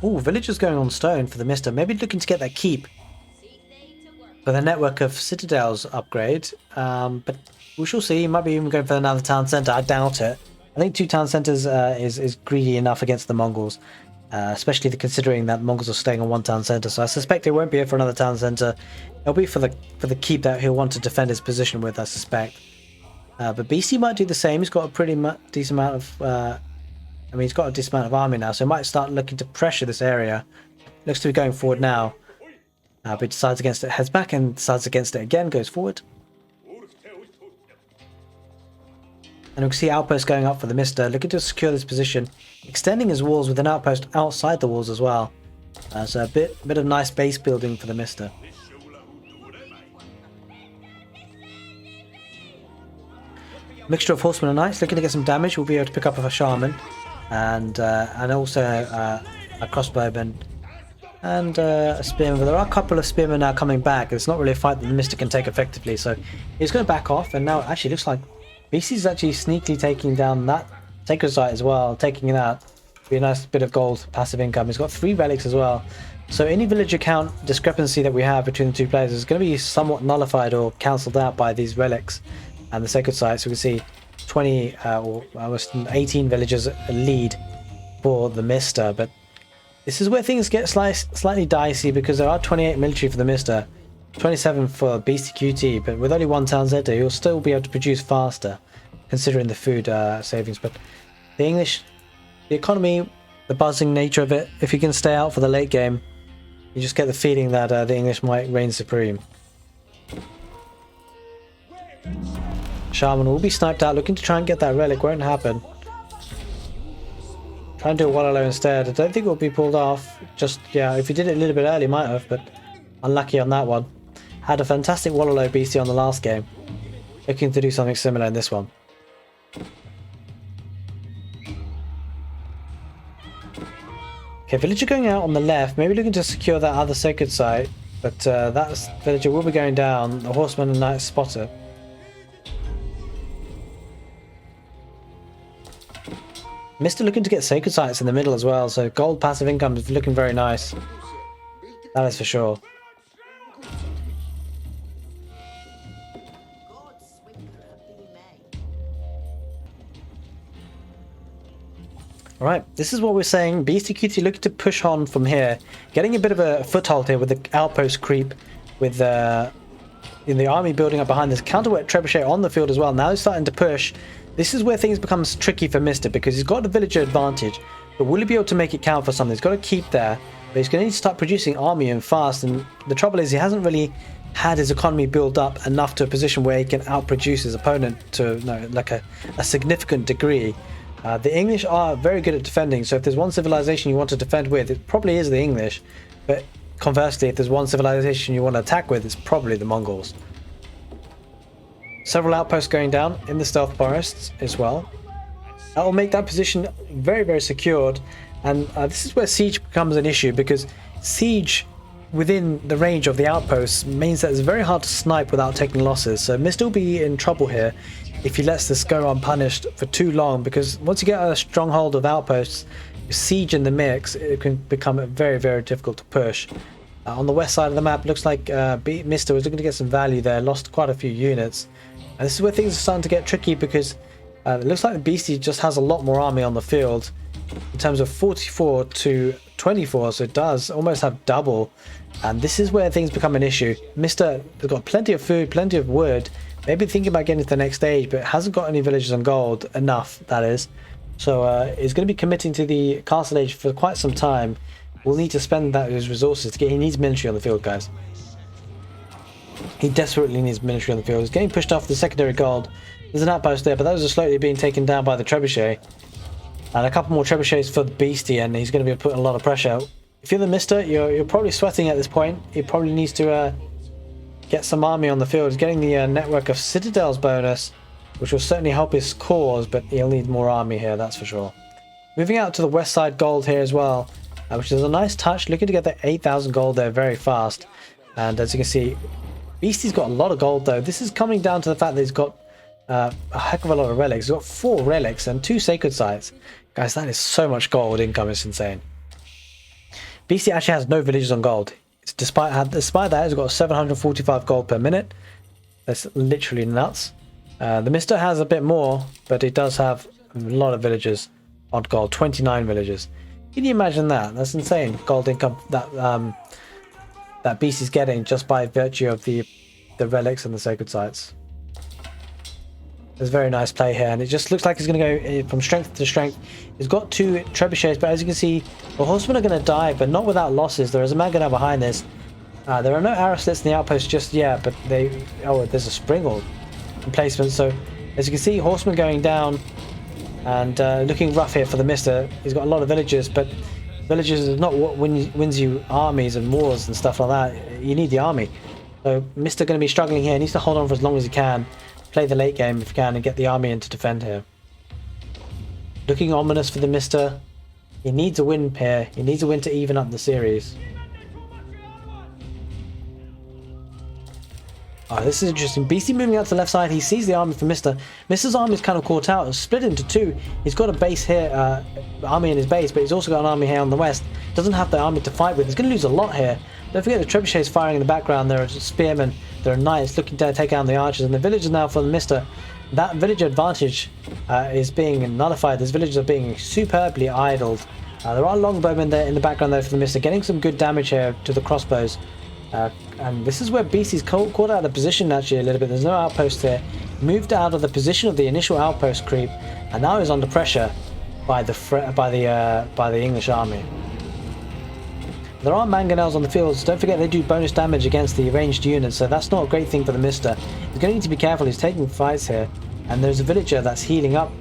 Ooh, villagers going on stone for the Mista. Maybe looking to get that keep for the network of citadels upgrade. But we shall see. He might be even going for another town centre. I doubt it. I think two town centres is greedy enough against the Mongols. Especially considering that the Mongols are staying on one town centre. So I suspect it won't be for another town centre. It'll be for the keep that he'll want to defend his position with, I suspect. But Beastie might do the same. He's got a pretty decent amount of... he's got a decent amount of army now, so he might start looking to pressure this area. Looks to be going forward now. But he decides against it, heads back, and decides against it again, goes forward. And we can see outposts going up for the Mista, looking to secure this position, extending his walls with an outpost outside the walls as well. So a bit of nice base building for the Mista. Mixture of horsemen and knights, looking to get some damage. We'll be able to pick up a shaman, and also a crossbowman and a spearman. But there are a couple of spearmen now coming back. It's not really a fight that the Mista can take effectively, so he's going to back off. And now it actually looks like Beastie's actually sneakily taking down that sacred site as well. Taking that be a nice bit of gold passive income. He's got 3 relics as well. So any villager count discrepancy that we have between the two players is going to be somewhat nullified or cancelled out by these relics and the sacred site. So we can see 20 or almost 18 villagers lead for the Mista, but this is where things get slightly dicey, because there are 28 military for the Mista, 27 for Beastyqt, but with only one town centre you'll still be able to produce faster considering the food savings. But the English, the economy, the buzzing nature of it, if you can stay out for the late game, you just get the feeling that the English might reign supreme. Shaman will be sniped out, looking to try and get that relic. Won't happen. Try and do a Wololo instead. I don't think it will be pulled off. Just, yeah, if he did it a little bit early, might have, but unlucky on that one. Had a fantastic Wololo Beastie on the last game. Looking to do something similar in this one. Okay, villager going out on the left, maybe looking to secure that other sacred site, but that villager will be going down. The horseman and knight spotter. Mista looking to get sacred sites in the middle as well, so gold passive income is looking very nice. That is for sure. All right, this is what we're saying. Beastyqt looking to push on from here, getting a bit of a foothold here with the outpost creep, with in the army building up behind this counterweight trebuchet on the field as well. Now he's starting to push. This is where things becomes tricky for Mista because he's got the villager advantage, but will he be able to make it count for something? He's got to keep there, but he's going to need to start producing army and fast. And the trouble is he hasn't really had his economy build up enough to a position where he can outproduce his opponent to like a significant degree. The English are very good at defending, so if there's one civilization you want to defend with, it probably is the English. But conversely, if there's one civilization you want to attack with, it's probably the Mongols. Several outposts going down in the stealth forests as well. That will make that position very, very secured. And this is where siege becomes an issue, because siege within the range of the outposts means that it's very hard to snipe without taking losses. So Mista will be in trouble here if he lets this go unpunished for too long, because once you get a stronghold of outposts, siege in the mix, it can become very, very difficult to push. On the west side of the map, looks like Mista was looking to get some value there, lost quite a few units. And this is where things are starting to get tricky, because it looks like the Beastie just has a lot more army on the field in terms of 44 to 24, so it does almost have double. And this is where things become an issue. Mista has got plenty of food, plenty of wood, maybe thinking about getting to the next stage, but hasn't got any villages on gold, enough that is. So he's going to be committing to the castle age for quite some time. We'll need to spend his resources to get. He needs military on the field, guys. He desperately needs military on the field. He's getting pushed off the secondary gold. There's an outpost there, but those are slowly being taken down by the trebuchet. And a couple more trebuchets for the Beastie, and he's going to be putting a lot of pressure. If you're the Mista, you're probably sweating at this point. He probably needs to get some army on the field. He's getting the network of citadels bonus, which will certainly help his cause, but he'll need more army here, that's for sure. Moving out to the west side gold here as well, which is a nice touch. Looking to get the 8,000 gold there very fast. And as you can see, Beastie's got a lot of gold though. This is coming down to the fact that he's got a heck of a lot of relics. He's got 4 relics and 2 sacred sites. Guys, that is so much gold income, it's insane. Beastie actually has no villages on gold. Despite that, he's got 745 gold per minute. That's literally nuts. The Mista has a bit more, but he does have a lot of villagers on gold, 29 villagers. Can you imagine that? That's insane gold income that Beastie's getting just by virtue of the relics and the sacred sites. There's a very nice play here, and it just looks like he's going to go from strength to strength. He's got 2 trebuchets, but as you can see, the horsemen are going to die, but not without losses. There is a mangonel behind this. There are no arrow slits in the outpost just yet, but there's a springle emplacement. So as you can see, horsemen going down, and looking rough here for the Mista. He's got a lot of villagers, but villagers is not what wins you armies and wars and stuff like that. You need the army. So Mista going to be struggling here. He needs to hold on for as long as he can. Play the late game if you can and get the army in to defend here. Looking ominous for the Mista. He needs a win here. He needs a win to even up the series. Oh, this is interesting. Beastie moving out to the left side. He sees the army for Mista. Mista's army is kind of caught out and split into 2. He's got a base here, army in his base, but he's also got an army here on the west. Doesn't have the army to fight with. He's going to lose a lot here. Don't forget the trebuchets firing in the background. There are spearmen. There are knights looking to take down the archers. And the villagers now for the Mista. That village advantage is being nullified. These villagers are being superbly idled. There are longbowmen there in the background there for the Mista, getting some good damage here to the crossbows. And this is where Beastie's caught out of position actually a little bit. There's no outpost here. Moved out of the position of the initial outpost creep, and now he's under pressure by the English army. There are mangonels on the fields. Don't forget they do bonus damage against the ranged units, so that's not a great thing for the Mista. He's going to need to be careful. He's taking fights here, and there's a villager that's healing up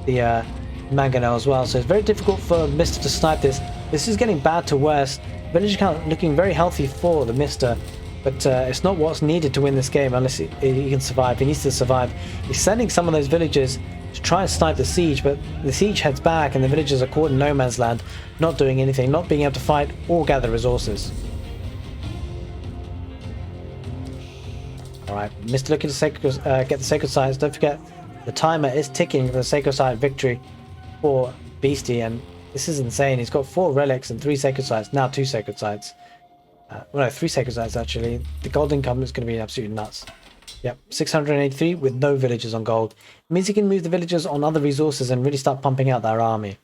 the mangonel as well. So it's very difficult for Mista to snipe this. This is getting bad to worse. Villager count looking very healthy for the Mista, but it's not what's needed to win this game unless he can survive. He needs to survive. He's sending some of those villagers to try and snipe the siege, but the siege heads back and the villagers are caught in no man's land, not doing anything, not being able to fight or gather resources. Alright, Mista looking to get the sacred sites. Don't forget the timer is ticking for the sacred site victory for Beastie, and this is insane. He's got 4 relics and 3 sacred sites, now 2 sacred sites. Well, no, 3 sacred sites actually. The gold income is going to be absolutely nuts. Yep, 683 with no villagers on gold. It means he can move the villagers on other resources and really start pumping out their army.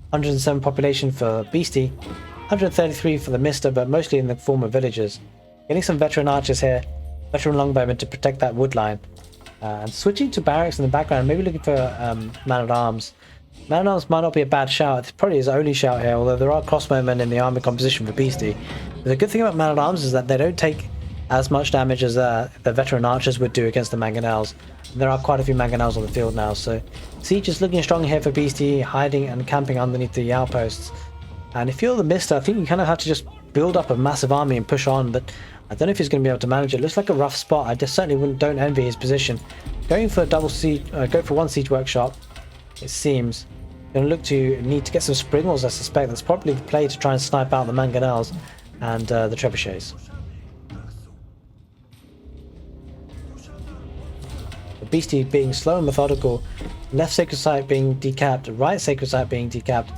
107 population for Beastie, 133 for the Mista, but mostly in the form of villagers. Getting some veteran archers here, veteran longbowmen to protect that wood line. And switching to barracks in the background, maybe looking for man-at-arms. Man-at-arms might not be a bad shout, it's probably his only shout here, although there are crossbowmen in the army composition for Beastie. But the good thing about man-at-arms is that they don't take as much damage as the veteran archers would do against the mangonels. There are quite a few mangonels on the field now, so siege is looking strong here for Beastie, hiding and camping underneath the outposts. And if you're the Mista, I think you kind of have to just build up a massive army and push on, but I don't know if he's going to be able to manage it. Looks like a rough spot. I just certainly don't envy his position. Going for double siege, go for one siege workshop, it seems. Going to look to need to get some springles, I suspect. That's probably the play to try and snipe out the mangonels and the trebuchets. The Beastie being slow and methodical. Left sacred site being decapped, right sacred site being decapped.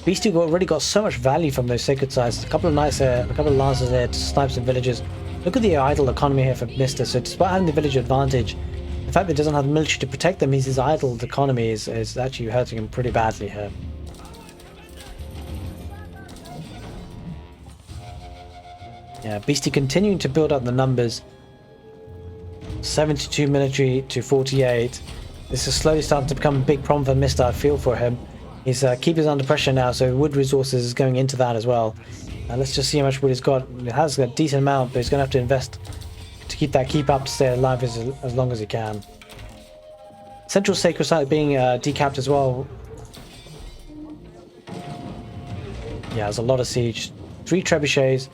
Beastie already got so much value from those sacred sites. A couple of knights here, a couple of lancers here to snipe some villages. Look at the idle economy here for Mista. So despite having the village advantage, the fact that he doesn't have the military to protect them means his idled economy is actually hurting him pretty badly here. Yeah, Beastie continuing to build up the numbers. 72 military to 48. This is slowly starting to become a big problem for Mista, I feel for him. His keeper's under pressure now, so wood resources is going into that as well. Let's just see how much wood he's got. It has a decent amount, but he's going to have to invest to keep that keep up to stay alive as long as he can. Central Sacred Site being decapped as well. Yeah, there's a lot of siege. 3 trebuchets,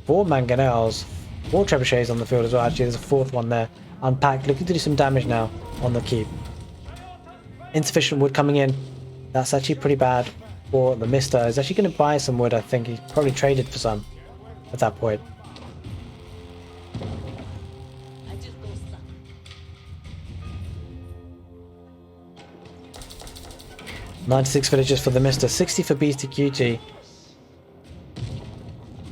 4 mangonels, 4 trebuchets on the field as well. Actually, there's a 4th one there. Unpacked, looking to do some damage now on the keep. Insufficient wood coming in. That's actually pretty bad for the Mista. He's actually going to buy some wood, I think. He probably traded for some at that point. "96 villagers for the Mista, 60 for Beastyqt.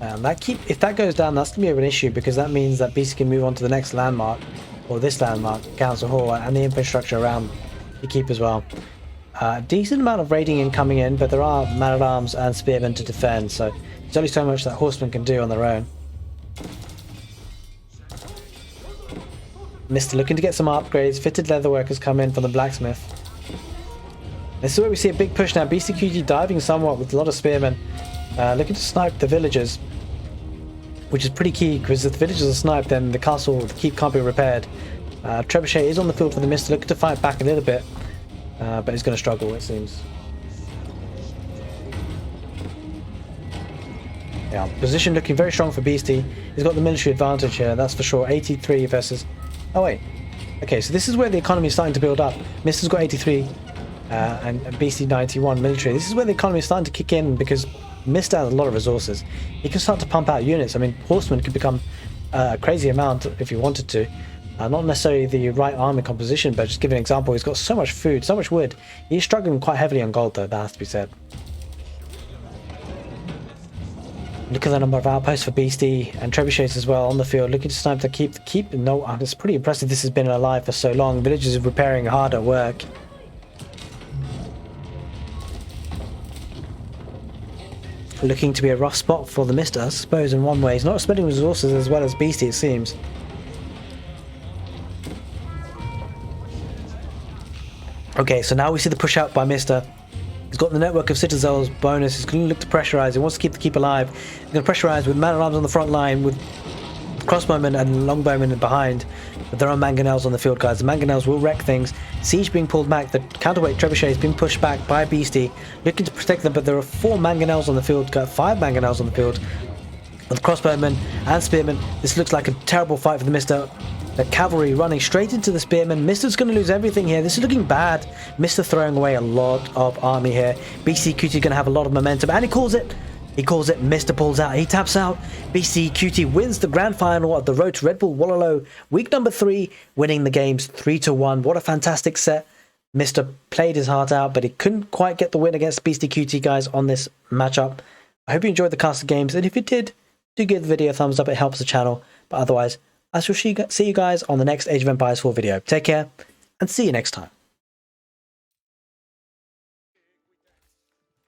And if that goes down, that's going to be an issue, because that means that Beastie can move on to the next landmark, or this landmark, Council Hall, and the infrastructure around the keep as well. Decent amount of raiding in coming in, but there are man-at-arms and spearmen to defend, so there's only so much that horsemen can do on their own. Mista looking to get some upgrades. Fitted leatherworkers come in from the blacksmith. This is where we see a big push now. Beastyqt diving somewhat with a lot of spearmen, looking to snipe the villagers, which is pretty key, because if the villagers are sniped, then the castle, the keep, can't be repaired. Trebuchet is on the field for the Mista, looking to fight back a little bit, but he's going to struggle, it seems. Yeah, position looking very strong for Beastie. He's got the military advantage here, that's for sure. 83 versus... Oh wait. Okay, so this is where the economy is starting to build up. Mista's got 83 and Beastie 91 military. This is where the economy is starting to kick in, because Mista has a lot of resources. He can start to pump out units. I mean, horsemen could become a crazy amount if he wanted to. Not necessarily the right army composition, but just give an example, he's got so much food, so much wood. He's struggling quite heavily on gold, though, that has to be said. Look at the number of outposts for Beastie and trebuchets as well on the field, looking to snipe to keep the keep. No, it's pretty impressive this has been alive for so long. Villagers are repairing hard at work. Looking to be a rough spot for the Mista, I suppose, in one way. He's not spending resources as well as Beastie, it seems. Okay, so now we see the push out by Mista. He's got the network of citadels bonus. He's going to look to pressurize. He wants to keep the keep alive. He's going to pressurize with man-at-arms on the front line, with crossbowmen and longbowmen behind. But there are mangonels on the field, guys. The mangonels will wreck things. Siege being pulled back. The counterweight trebuchet is being pushed back by Beastie, looking to protect them. But there are 4 mangonels on the field, 5 mangonels on the field, with crossbowmen and spearmen. This looks like a terrible fight for the Mista. The cavalry running straight into the spearmen. Mista's going to lose everything here. This is looking bad. Mista throwing away a lot of army here. Beastyqt going to have a lot of momentum, and he calls it. He calls it. Mista pulls out. He taps out. Beastyqt wins the grand final of the Road to Redbull Wololo, week number 3, winning the games 3-1. What a fantastic set. Mista played his heart out, but he couldn't quite get the win against Beastyqt, guys, on this matchup. I hope you enjoyed the cast of games, and if you did, do give the video a thumbs up. It helps the channel. But otherwise, I shall see you guys on the next Age of Empires 4 video. Take care, and see you next time.